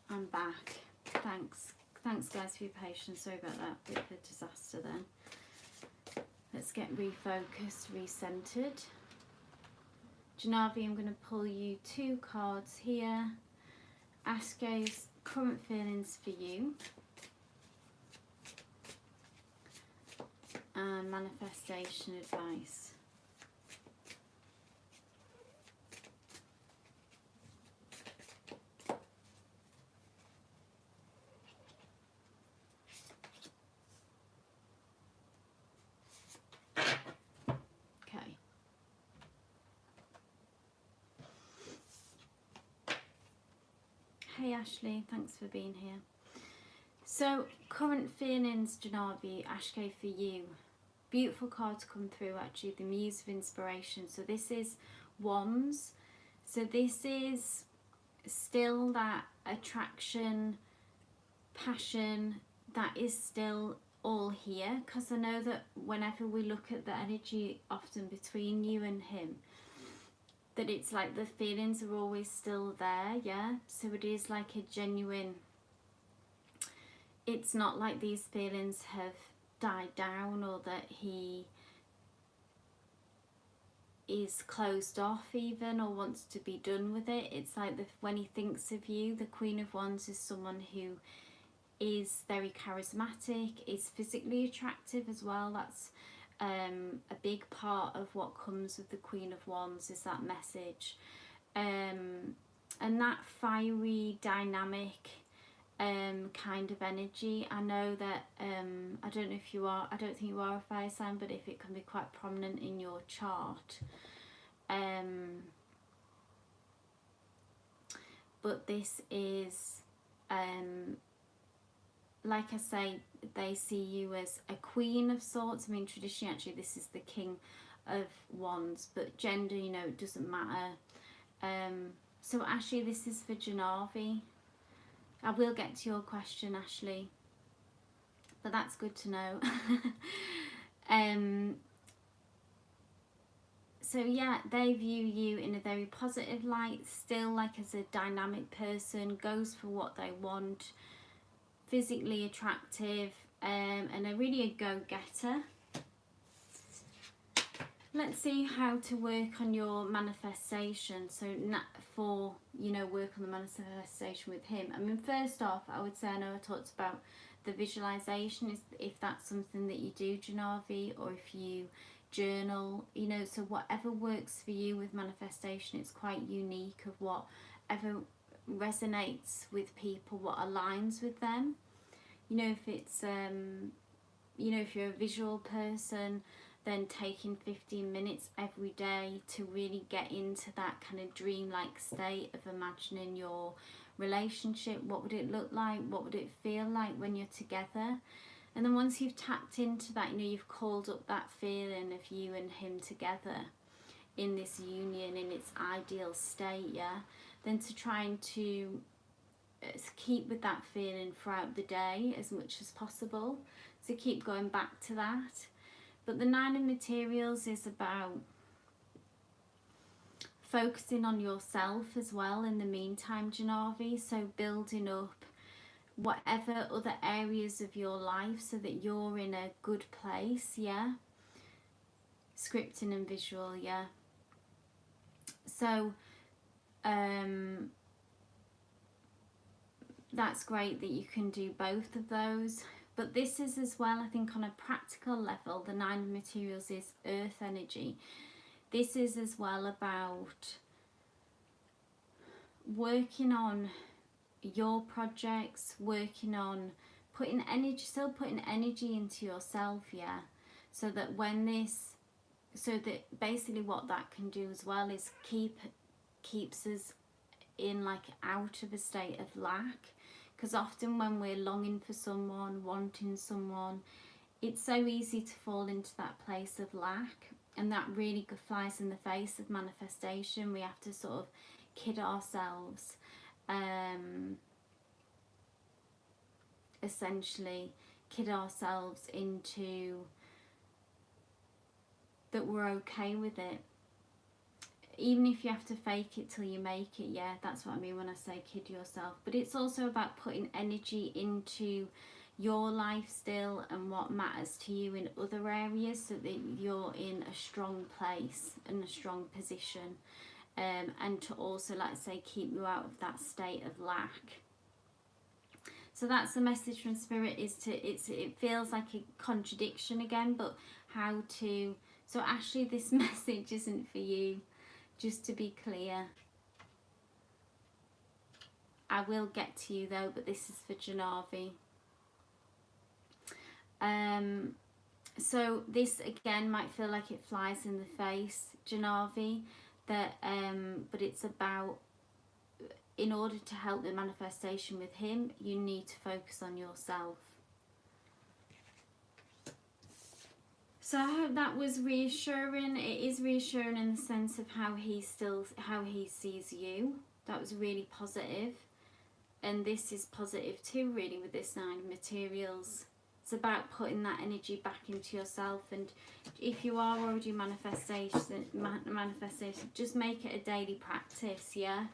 I'm back. Thanks guys for your patience. Sorry about that, bit of a disaster then. Let's get refocused, recentered. Janavi, I'm going to pull you 2 cards here. Ashke's current feelings for you. And manifestation advice. Okay. Hey Ashley, thanks for being here. So, current feelings, Janavi, Ashke for you. Beautiful card to come through, actually, the Muse of Inspiration. So this is Wands. So this is still that attraction, passion, that is still all here. Because I know that whenever we look at the energy often between you and him, that it's like the feelings are always still there, yeah? So it is like a genuine... It's not like these feelings have died down or that he is closed off even or wants to be done with it. It's like when he thinks of you, the Queen of Wands is someone who is very charismatic, is physically attractive as well. That's a big part of what comes with the Queen of Wands, is that message. And that fiery, dynamic kind of energy. I know that I don't know if you are, I don't think you are a fire sign, but if it can be quite prominent in your chart. But this is like I say, they see you as a queen of sorts. I mean, traditionally actually this is the King of Wands, but gender, you know, it doesn't matter. So actually this is for Janavi. I will get to your question, Ashley, but that's good to know. So yeah, they view you in a very positive light, still like as a dynamic person, goes for what they want, physically attractive, and really a go-getter. Let's see how to work on your manifestation. So for, you know, work on the manifestation with him. I mean, first off, I would say, I know I talked about the visualization, is if that's something that you do, Janavi, or if you journal, you know, so whatever works for you with manifestation, it's quite unique of whatever resonates with people, what aligns with them. You know, if it's, you know, if you're a visual person, then taking 15 minutes every day to really get into that kind of dreamlike state of imagining your relationship. What would it look like? What would it feel like when you're together? And then once you've tapped into that, you know, you've called up that feeling of you and him together in this union, in its ideal state, yeah? Then to trying to keep with that feeling throughout the day as much as possible. So keep going back to that. But the Nine of Materials is about focusing on yourself as well in the meantime, Janavi. So building up whatever other areas of your life so that you're in a good place, yeah? Scripting and visual, yeah? So, that's great that you can do both of those. But this is as well, I think, on a practical level, the Nine of Materials is earth energy. This is as well about working on your projects, working on putting energy, still putting energy into yourself, yeah, so that when this, so that basically what that can do as well is keeps us in like out of a state of lack, because often when we're longing for someone, wanting someone, it's so easy to fall into that place of lack, and that really flies in the face of manifestation. We have to sort of kid ourselves, essentially kid ourselves into that we're okay with it, even if you have to fake it till you make it. Yeah, that's what I mean when I say kid yourself. But it's also about putting energy into your life still and what matters to you in other areas, so that you're in a strong place and a strong position, and to also, like I say, keep you out of that state of lack. So that's the message from Spirit, is to, it feels like a contradiction again, but how to, so Ashley, this message isn't for you, just to be clear. I will get to you though, but this is for Janavi. So this again might feel like it flies in the face, Janavi, that but it's about, in order to help the manifestation with him, you need to focus on yourself. So I hope that was reassuring. It is reassuring in the sense of how he sees you. That was really positive. And this is positive too, really, with this 9 of Materials. It's about putting that energy back into yourself. And if you are already manifesting, just make it a daily practice, yeah?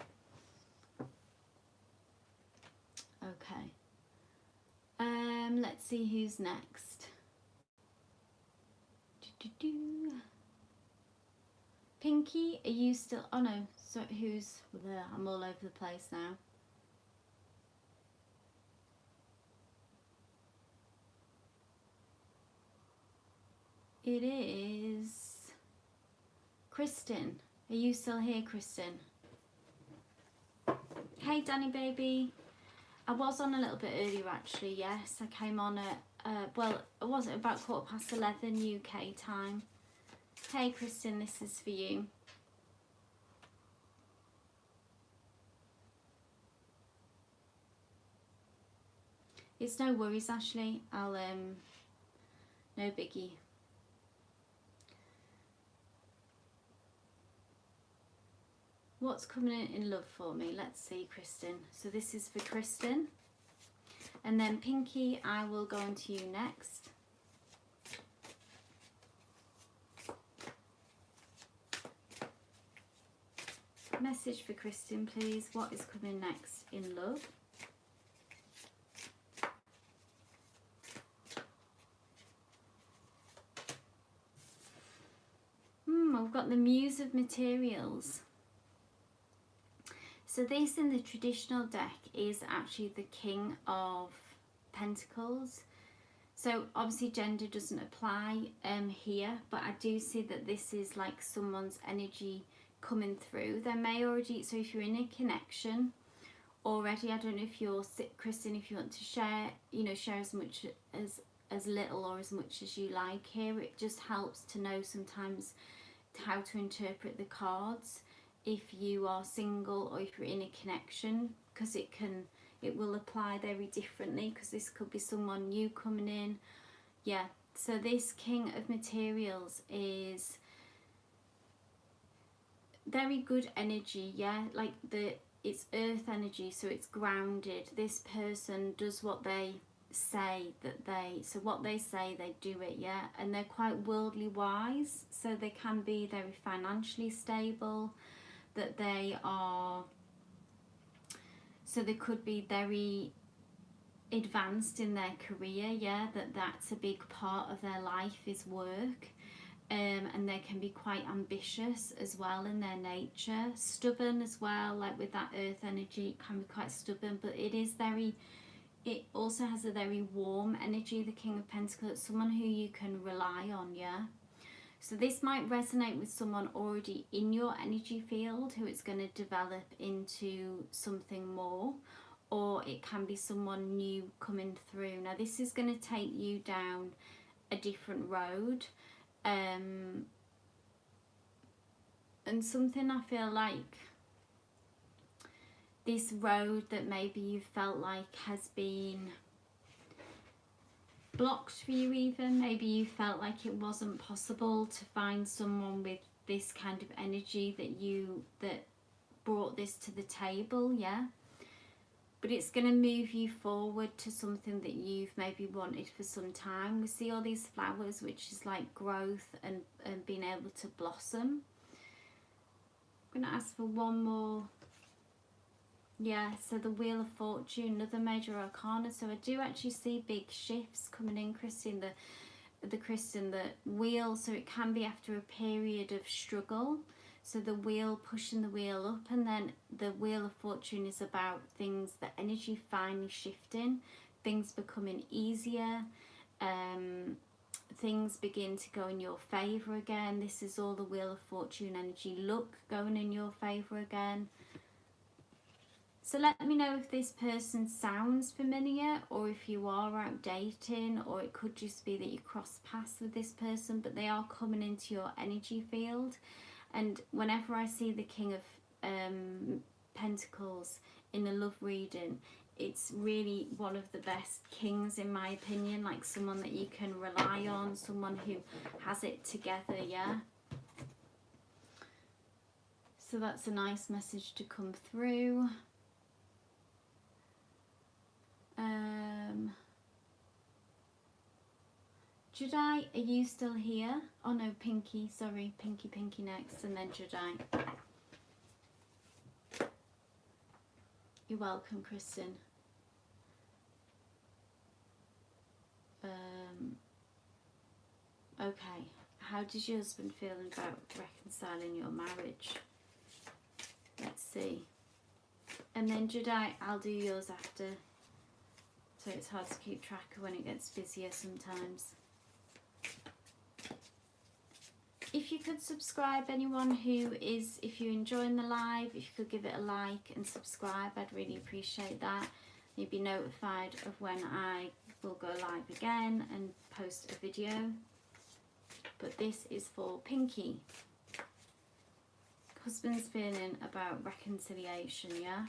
Okay. Let's see who's next. Pinky, are you still? Oh no, so who's there? I'm all over the place now. It is Kristen. Are you still here, Kristen? Hey, Danny baby. I was on a little bit earlier actually, yes. I came on at, well, it was about 11:15 UK time. Hey, Kristen, this is for you. It's no worries, Ashley. I'll, no biggie. What's coming in love for me? Let's see, Kristen. So this is for Kristen. And then Pinky, I will go on to you next. Message for Kristen, please. What is coming next in love? We've got the Muse of Materials. So this in the traditional deck is actually the King of Pentacles. So obviously gender doesn't apply here, but I do see that this is like someone's energy coming through. There may already, so if you're in a connection already, I don't know if you're, Kristen, if you want to share, you know, share as much as little or as much as you like here. It just helps to know sometimes how to interpret the cards if you are single or if you're in a connection, because it will apply very differently, because this could be someone new coming in. Yeah, so this King of Materials is very good energy, yeah, like it's earth energy, so it's grounded. This person does what they say so what they say, they do it, yeah, and they're quite worldly wise, so they can be very financially stable, that they are, so they could be very advanced in their career, yeah, that's a big part of their life is work, and they can be quite ambitious as well in their nature, stubborn as well, like with that earth energy, it can be quite stubborn, but it also has a very warm energy, the King of Pentacles. It's someone who you can rely on, yeah? So this might resonate with someone already in your energy field who it's going to develop into something more. or it can be someone new coming through. Now this is going to take you down a different road, and something I feel like this road that maybe you felt like has been blocked for you, even maybe you felt like it wasn't possible to find someone with this kind of energy that brought this to the table, yeah, but it's going to move you forward to something that you've maybe wanted for some time. We see all these flowers, which is like growth and being able to blossom. I'm going to ask for one more. Yeah, so the Wheel of Fortune, another major arcana. So I do actually see big shifts coming in, Kristen, the wheel. So it can be after a period of struggle. So the wheel, pushing the wheel up, and then the Wheel of Fortune is about things, the energy finally shifting, things becoming easier, things begin to go in your favour again. This is all the Wheel of Fortune energy. Luck going in your favour again. So let me know if this person sounds familiar, or if you are out dating, or it could just be that you cross paths with this person, but they are coming into your energy field. And whenever I see the King of Pentacles in a love reading, it's really one of the best kings in my opinion, like someone that you can rely on, someone who has it together, yeah? So that's a nice message to come through. Jedi, are you still here? Oh no, Pinky, sorry, Pinky next, and then Jedi. You're welcome, Kristen. Okay, how does your husband feel about reconciling your marriage? Let's see. And then Jedi, I'll do yours after. So it's hard to keep track of when it gets busier sometimes. If you could subscribe, anyone who is, if you're enjoying the live, if you could give it a like and subscribe, I'd really appreciate that. You'd be notified of when I will go live again and post a video. But this is for Pinky. Husband's feeling about reconciliation, yeah?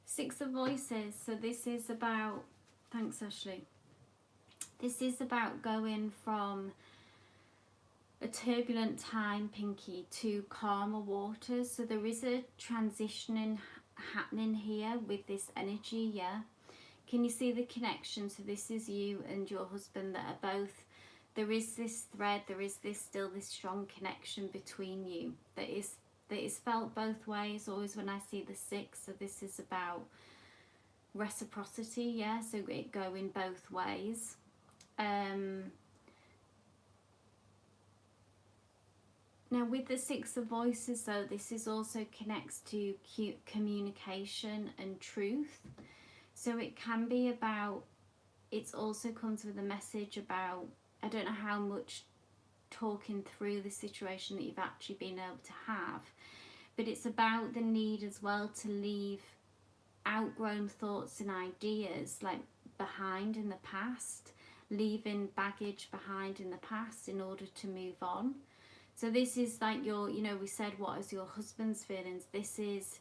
Six of Voices. So this is about, thanks Ashley, this is about going from a turbulent time, Pinky, to calmer waters. So there is a transitioning happening here with this energy, yeah? Can you see the connection? So this is you and your husband that are both, there is this thread, there is this still this strong connection between you that is felt both ways. Always when I see the six, so this is about reciprocity, yeah, so it going both ways. Now with the Six of Voices, though, this is also connects to communication and truth. So it can be about, it also comes with a message about, I don't know how much talking through the situation that you've actually been able to have, but it's about the need as well to leave outgrown thoughts and ideas like behind in the past, leaving baggage behind in the past in order to move on. So this is like your, you know, we said what is your husband's feelings. This is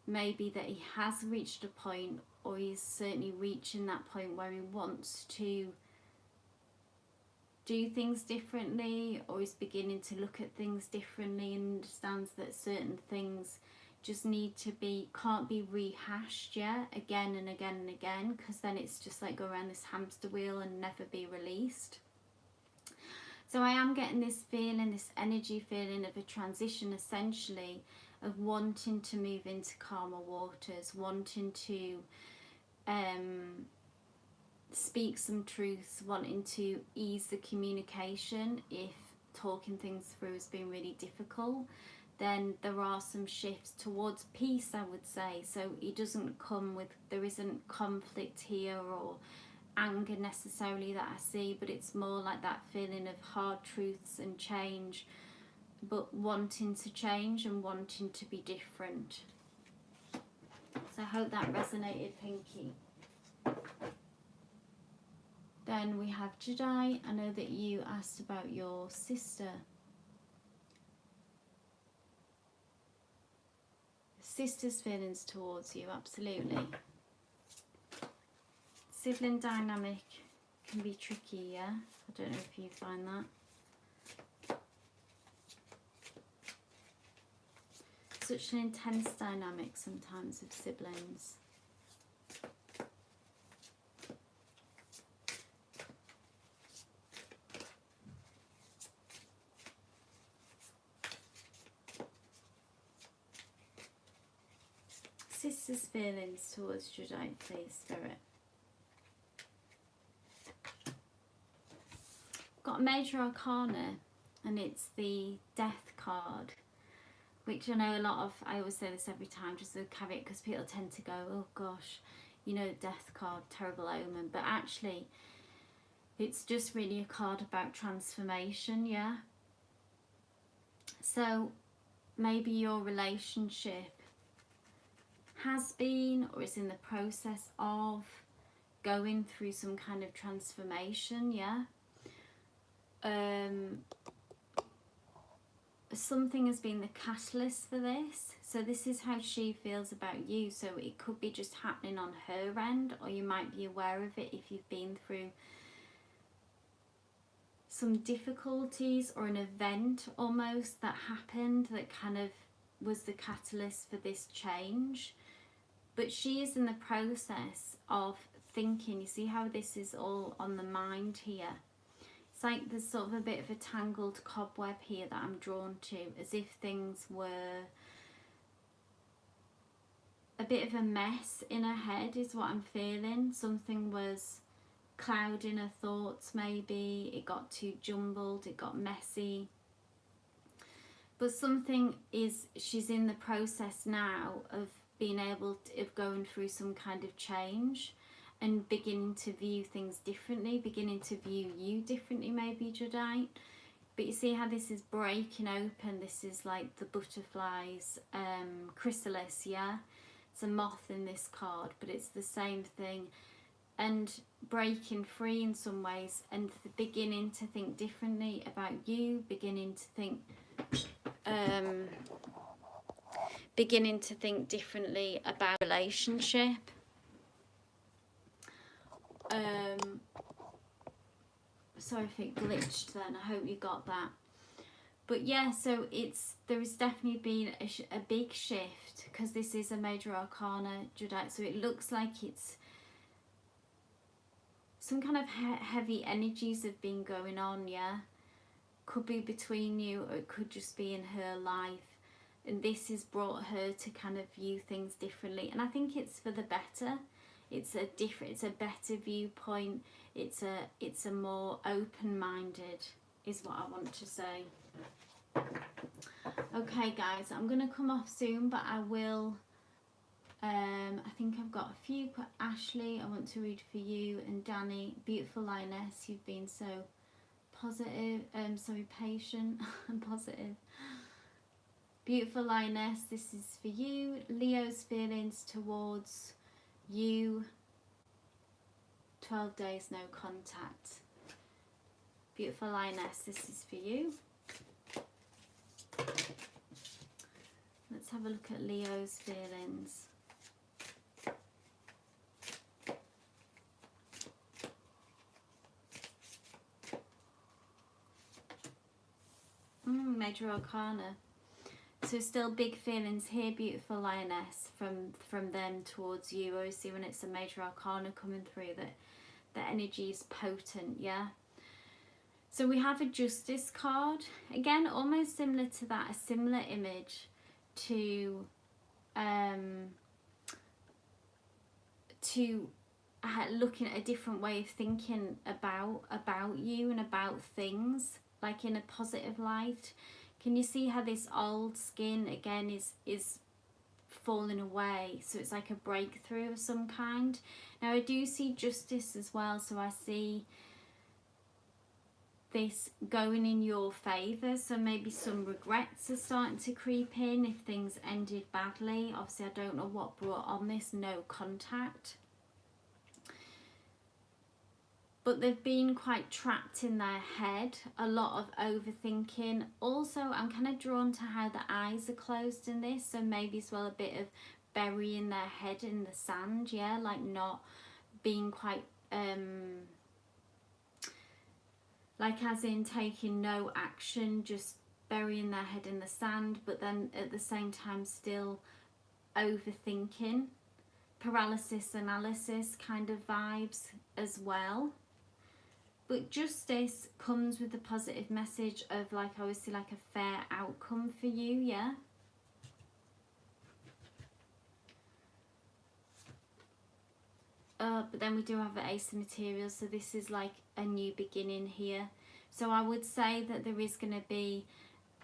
maybe that he has reached a point, or he's certainly reaching that point where he wants to do things differently, or is beginning to look at things differently and understands that certain things just need to be, can't be rehashed, yeah, again and again and again, because then it's just like go around this hamster wheel and never be released. So I am getting this feeling, this energy feeling of a transition, essentially, of wanting to move into calmer waters, wanting to speak some truths, wanting to ease the communication. If talking things through has been really difficult, then there are some shifts towards peace, I would say. So it doesn't come with, there isn't conflict here or anger necessarily that I see, but it's more like that feeling of hard truths and change, but wanting to change and wanting to be different. So I hope that resonated, Pinky. Then we have Jedi. I know that you asked about your sister. Sister's feelings towards you, absolutely. Sibling dynamic can be tricky, yeah? I don't know if you find that. Such an intense dynamic sometimes with siblings. Sister's feelings towards Jedi, please, Spirit. Got a major arcana, and it's the Death card, which I know a lot of, I always say this every time, just a caveat, because people tend to go, oh gosh, you know, Death card, terrible omen, but actually it's just really a card about transformation, yeah? So maybe your relationship has been or is in the process of going through some kind of transformation, yeah? Something has been the catalyst for this. So this is how she feels about you. So it could be just happening on her end, or you might be aware of it if you've been through some difficulties or an event almost that happened that kind of was the catalyst for this change. But she is in the process of thinking. You see how this is all on the mind here? It's like there's sort of a bit of a tangled cobweb here that I'm drawn to, as if things were a bit of a mess in her head is what I'm feeling. Something was clouding her thoughts maybe, it got too jumbled, it got messy. But something is, she's in the process now of being able to, of going through some kind of change and beginning to view things differently, beginning to view you differently maybe, Jedi. But you see how this is breaking open, this is like the butterflies, chrysalis, yeah? It's a moth in this card, but it's the same thing. And breaking free in some ways, and beginning to think differently about you, beginning to think differently about relationship. Sorry if it glitched then, I hope you got that. But yeah, so there has definitely been a big shift, because this is a major arcana, Jedi, so it looks like it's some kind of heavy energies have been going on, yeah? Could be between you, or it could just be in her life. And this has brought her to kind of view things differently. And I think it's for the better. It's a better viewpoint. It's a more open-minded, is what I want to say. Okay, guys, I'm going to come off soon, but I will... I think I've got a few. Ashley, I want to read for you, and Danny, beautiful lioness, you've been so positive, patient and positive. Beautiful lioness, this is for you. Leo's feelings towards you, 12 days no contact. Beautiful lioness, this is for you. Let's have a look at Leo's feelings. Major arcana. So still big feelings here, beautiful lioness, from them towards you. I see when it's a major arcana coming through that the energy is potent, yeah? So we have a justice card. Again, almost similar to that, a similar image to looking at a different way of thinking about you and about things, like in a positive light. Can you see how this old skin again is falling away, so it's like a breakthrough of some kind. Now I do see justice as well, so I see this going in your favour, so maybe some regrets are starting to creep in if things ended badly. Obviously I don't know what brought on this no contact, but they've been quite trapped in their head, a lot of overthinking. Also I'm kind of drawn to how the eyes are closed in this, so maybe as well a bit of burying their head in the sand, yeah, like not being quite like as in taking no action, just burying their head in the sand, but then at the same time still overthinking, paralysis analysis kind of vibes as well. But justice comes with a positive message of, like, I always see like a fair outcome for you, yeah. But then we do have the Ace of Materials, so this is like a new beginning here. So I would say that there is going to be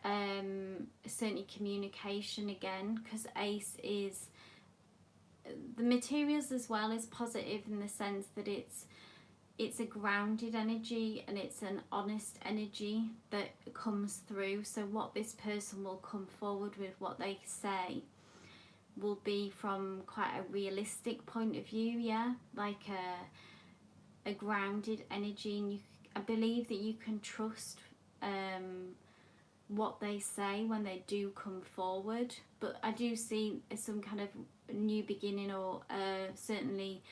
certainly communication again, because Ace is, the Materials as well is positive in the sense that it's a grounded energy and it's an honest energy that comes through. So what this person will come forward with, what they say, will be from quite a realistic point of view, yeah, like a grounded energy, and I believe that you can trust what they say when they do come forward. But I do see some kind of new beginning, or certainly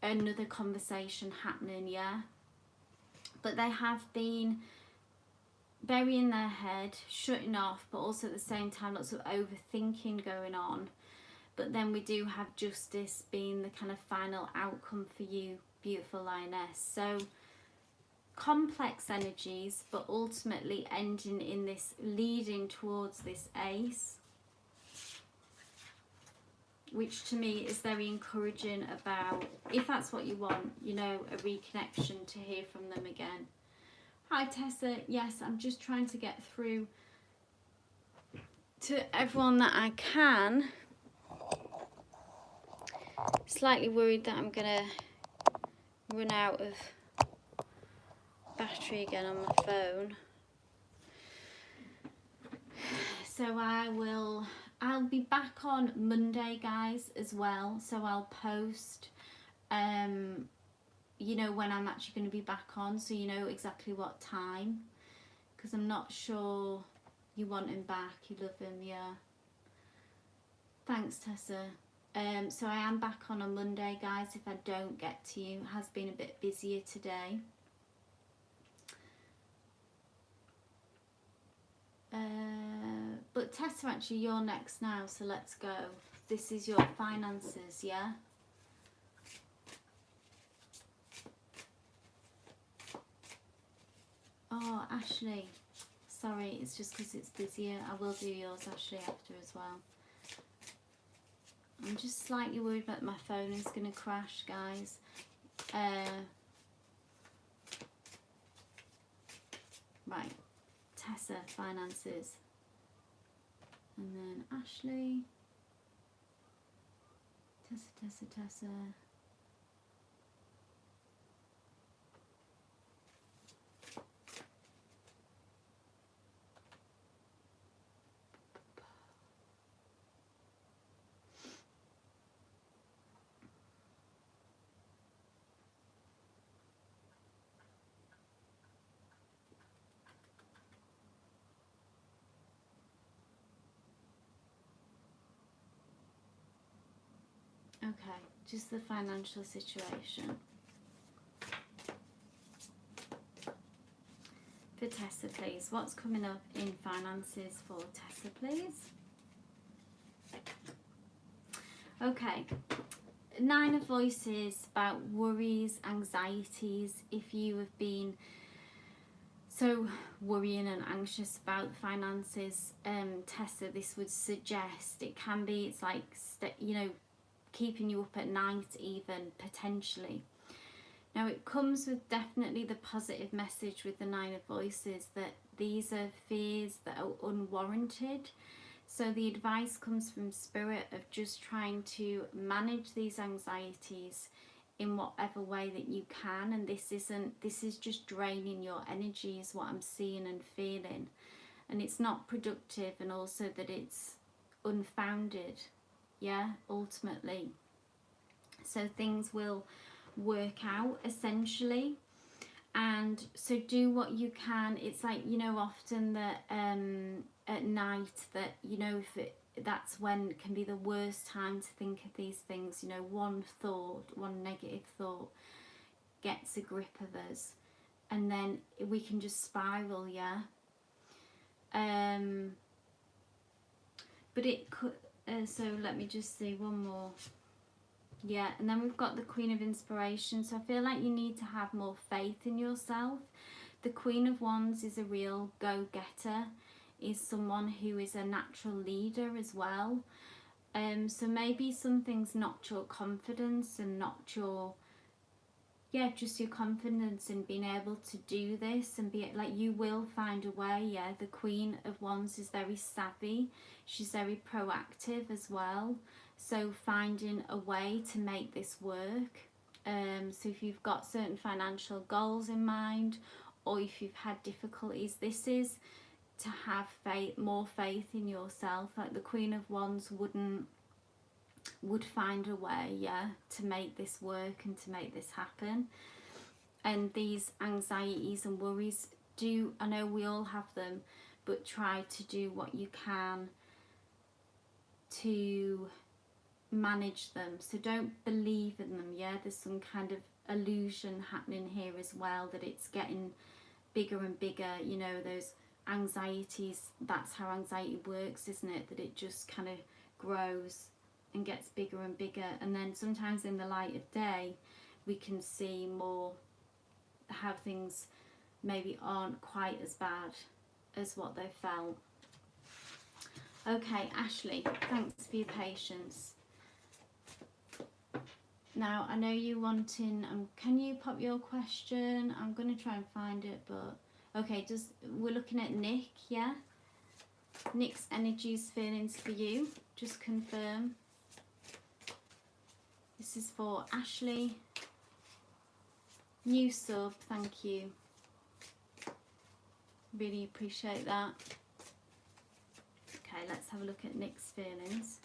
another conversation happening, yeah. But they have been burying their head, shutting off, but also at the same time lots of overthinking going on. But then we do have justice being the kind of final outcome for you, beautiful lioness. So complex energies, but ultimately ending in this, leading towards this Ace, which to me is very encouraging about, if that's what you want, you know, a reconnection, to hear from them again. Hi Tessa, yes, I'm just trying to get through to everyone that I can. Slightly worried that I'm gonna run out of battery again on my phone. So I'll be back on Monday, guys, as well. So I'll post you know, when I'm actually going to be back on, so you know exactly what time, because I'm not sure you want him back, you love him, yeah. Thanks, Tessa. So I am back on Monday, guys, if I don't get to you. It has been a bit busier today. But Tessa, actually you're next now, so let's go. This is your finances, yeah? Oh, Ashley, sorry, it's just because it's busier. I will do yours, Ashley, after as well. I'm just slightly worried that my phone is going to crash, guys. Right, Tessa, finances. And then Ashley. Tessa. Okay, just the financial situation. For Tessa, please. What's coming up in finances for Tessa, please? Okay. 9 of Voices, about worries, anxieties. If you have been so worrying and anxious about the finances, Tessa, this would suggest it can be, it's like, you know, keeping you up at night even, potentially. Now it comes with definitely the positive message with the 9 of Voices, that these are fears that are unwarranted. So the advice comes from Spirit of just trying to manage these anxieties in whatever way that you can, and this is just draining your energy is what I'm seeing and feeling, and it's not productive, and also that it's unfounded, yeah, ultimately. So things will work out essentially. And so do what you can. It's like, you know, often that at night that, you know, that's when it can be the worst time to think of these things. You know, one negative thought gets a grip of us, and then we can just spiral, yeah. But it could, so let me just see one more. Yeah, and then we've got the Queen of Inspiration. So I feel like you need to have more faith in yourself. The Queen of Wands is a real go-getter, is someone who is a natural leader as well. So maybe something's knocked your confidence and knocked your, yeah, just your confidence in being able to do this and be like, you will find a way, yeah. The Queen of Wands is very savvy. She's very proactive as well. So finding a way to make this work. So if you've got certain financial goals in mind, or if you've had difficulties, this is to have faith, more faith in yourself. Like the Queen of Wands would find a way, yeah, to make this work and to make this happen. And these anxieties and worries, I know we all have them, but try to do what you can to manage them. So don't believe in them, yeah. There's some kind of illusion happening here as well, that it's getting bigger and bigger, you know, those anxieties. That's how anxiety works, isn't it? That it just kind of grows and gets bigger and bigger, and then sometimes in the light of day we can see more how things maybe aren't quite as bad as what they felt. Okay, Ashley, thanks for your patience. Now, I know you wanting, can you pop your question? I'm going to try and find it, but okay, we're looking at Nick, yeah? Nick's energies, feelings for you, just confirm. This is for Ashley. New sub, thank you. Really appreciate that. Okay, let's have a look at Nick's feelings.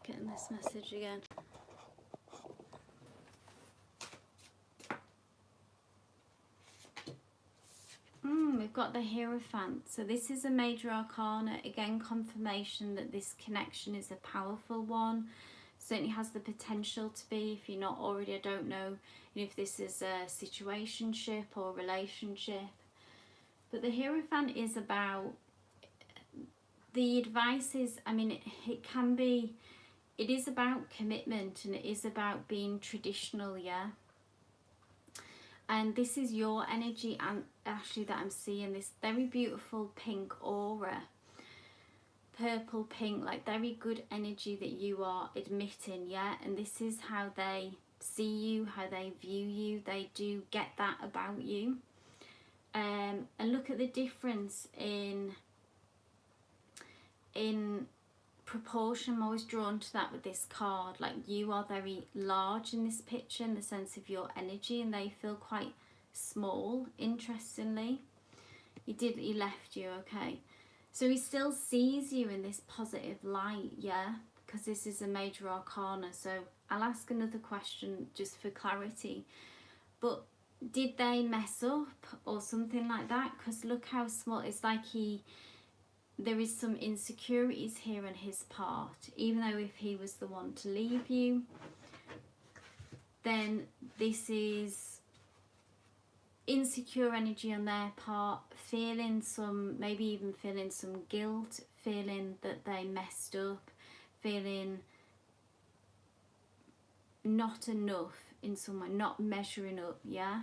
Getting this message again. We've got the Hierophant. So this is a major arcana. Again, confirmation that this connection is a powerful one. Certainly has the potential to be, if you're not already. I don't know if this is a situationship or relationship. But the Hierophant is about, the advice is, I mean, it is about commitment, and it is about being traditional, yeah. And this is your energy, and Ashley, that I'm seeing this very beautiful pink aura, purple pink, like very good energy that you are admitting, yeah. And this is how they see you, how they view you. They do get that about you. And look at the difference in proportion. I'm always drawn to that with this card. Like, you are very large in this picture in the sense of your energy, and they feel quite small, interestingly. He left you, okay. So he still sees you in this positive light, yeah, because this is a major arcana. So I'll ask another question just for clarity. But did they mess up or something like that? Because look how small. It's like there is some insecurities here on his part, even though if he was the one to leave you, then this is insecure energy on their part, maybe even feeling some guilt, feeling that they messed up, feeling not enough in some way, not measuring up, yeah?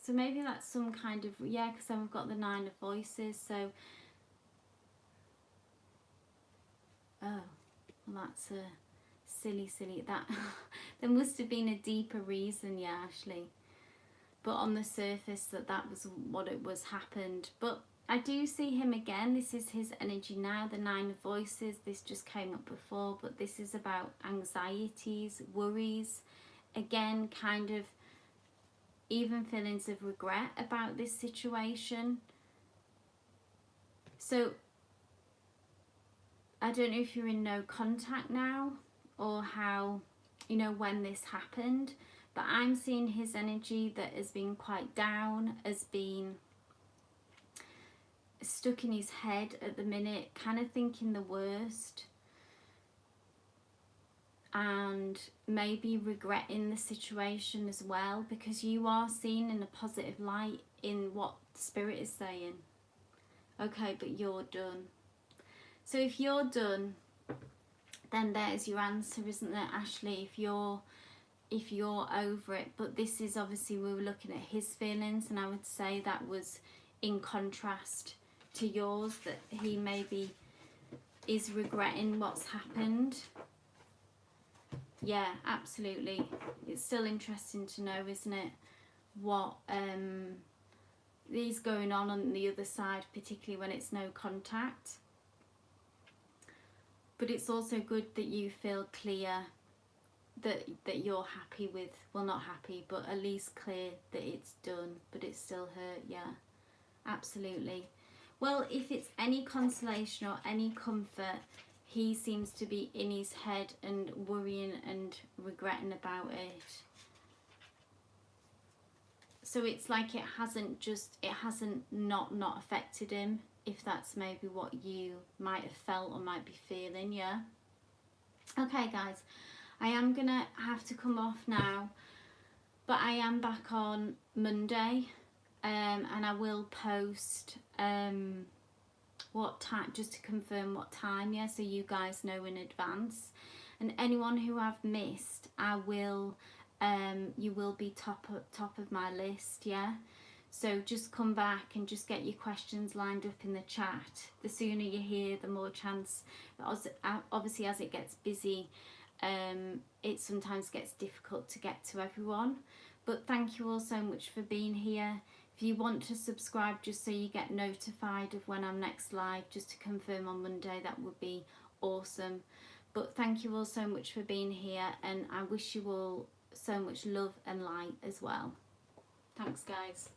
So maybe that's some kind of, yeah, because then we've got the 9 of Voices, so, oh, well, that's a silly that there must have been a deeper reason, yeah, Ashley, but on the surface that was what it was happened. But I do see him again. This is his energy now, the Nine of Voices. This just came up before, but this is about anxieties, worries, again, kind of even feelings of regret about this situation. So I don't know if you're in no contact now or how, you know, when this happened, but I'm seeing his energy that has been quite down, has been stuck in his head at the minute, kind of thinking the worst and maybe regretting the situation as well, because you are seen in a positive light in what Spirit is saying. Okay, but you're done. So if you're done, then there's your answer, isn't there, Ashley? If you're over it. But this is obviously, we were looking at his feelings, and I would say that was in contrast to yours, that he maybe is regretting what's happened. Yeah, absolutely. It's still interesting to know, isn't it, what is going on the other side, particularly when it's no contact. But it's also good that you feel clear that you're happy with, well, not happy, but at least clear that it's done, but it's still hurt. Yeah, absolutely. Well, if it's any consolation or any comfort, he seems to be in his head and worrying and regretting about it. So it's like it hasn't not affected him, if that's maybe what you might have felt or might be feeling. Yeah. Okay, guys, I am gonna have to come off now, but I am back on Monday, and I will post what time, just to confirm what time, yeah, so you guys know in advance. And anyone who I've missed, I will you will be top of my list, yeah. So just come back and just get your questions lined up in the chat. The sooner you're here, the more chance. Obviously, as it gets busy, it sometimes gets difficult to get to everyone. But thank you all so much for being here. If you want to subscribe just so you get notified of when I'm next live, just to confirm on Monday, that would be awesome. But thank you all so much for being here, and I wish you all so much love and light as well. Thanks, guys.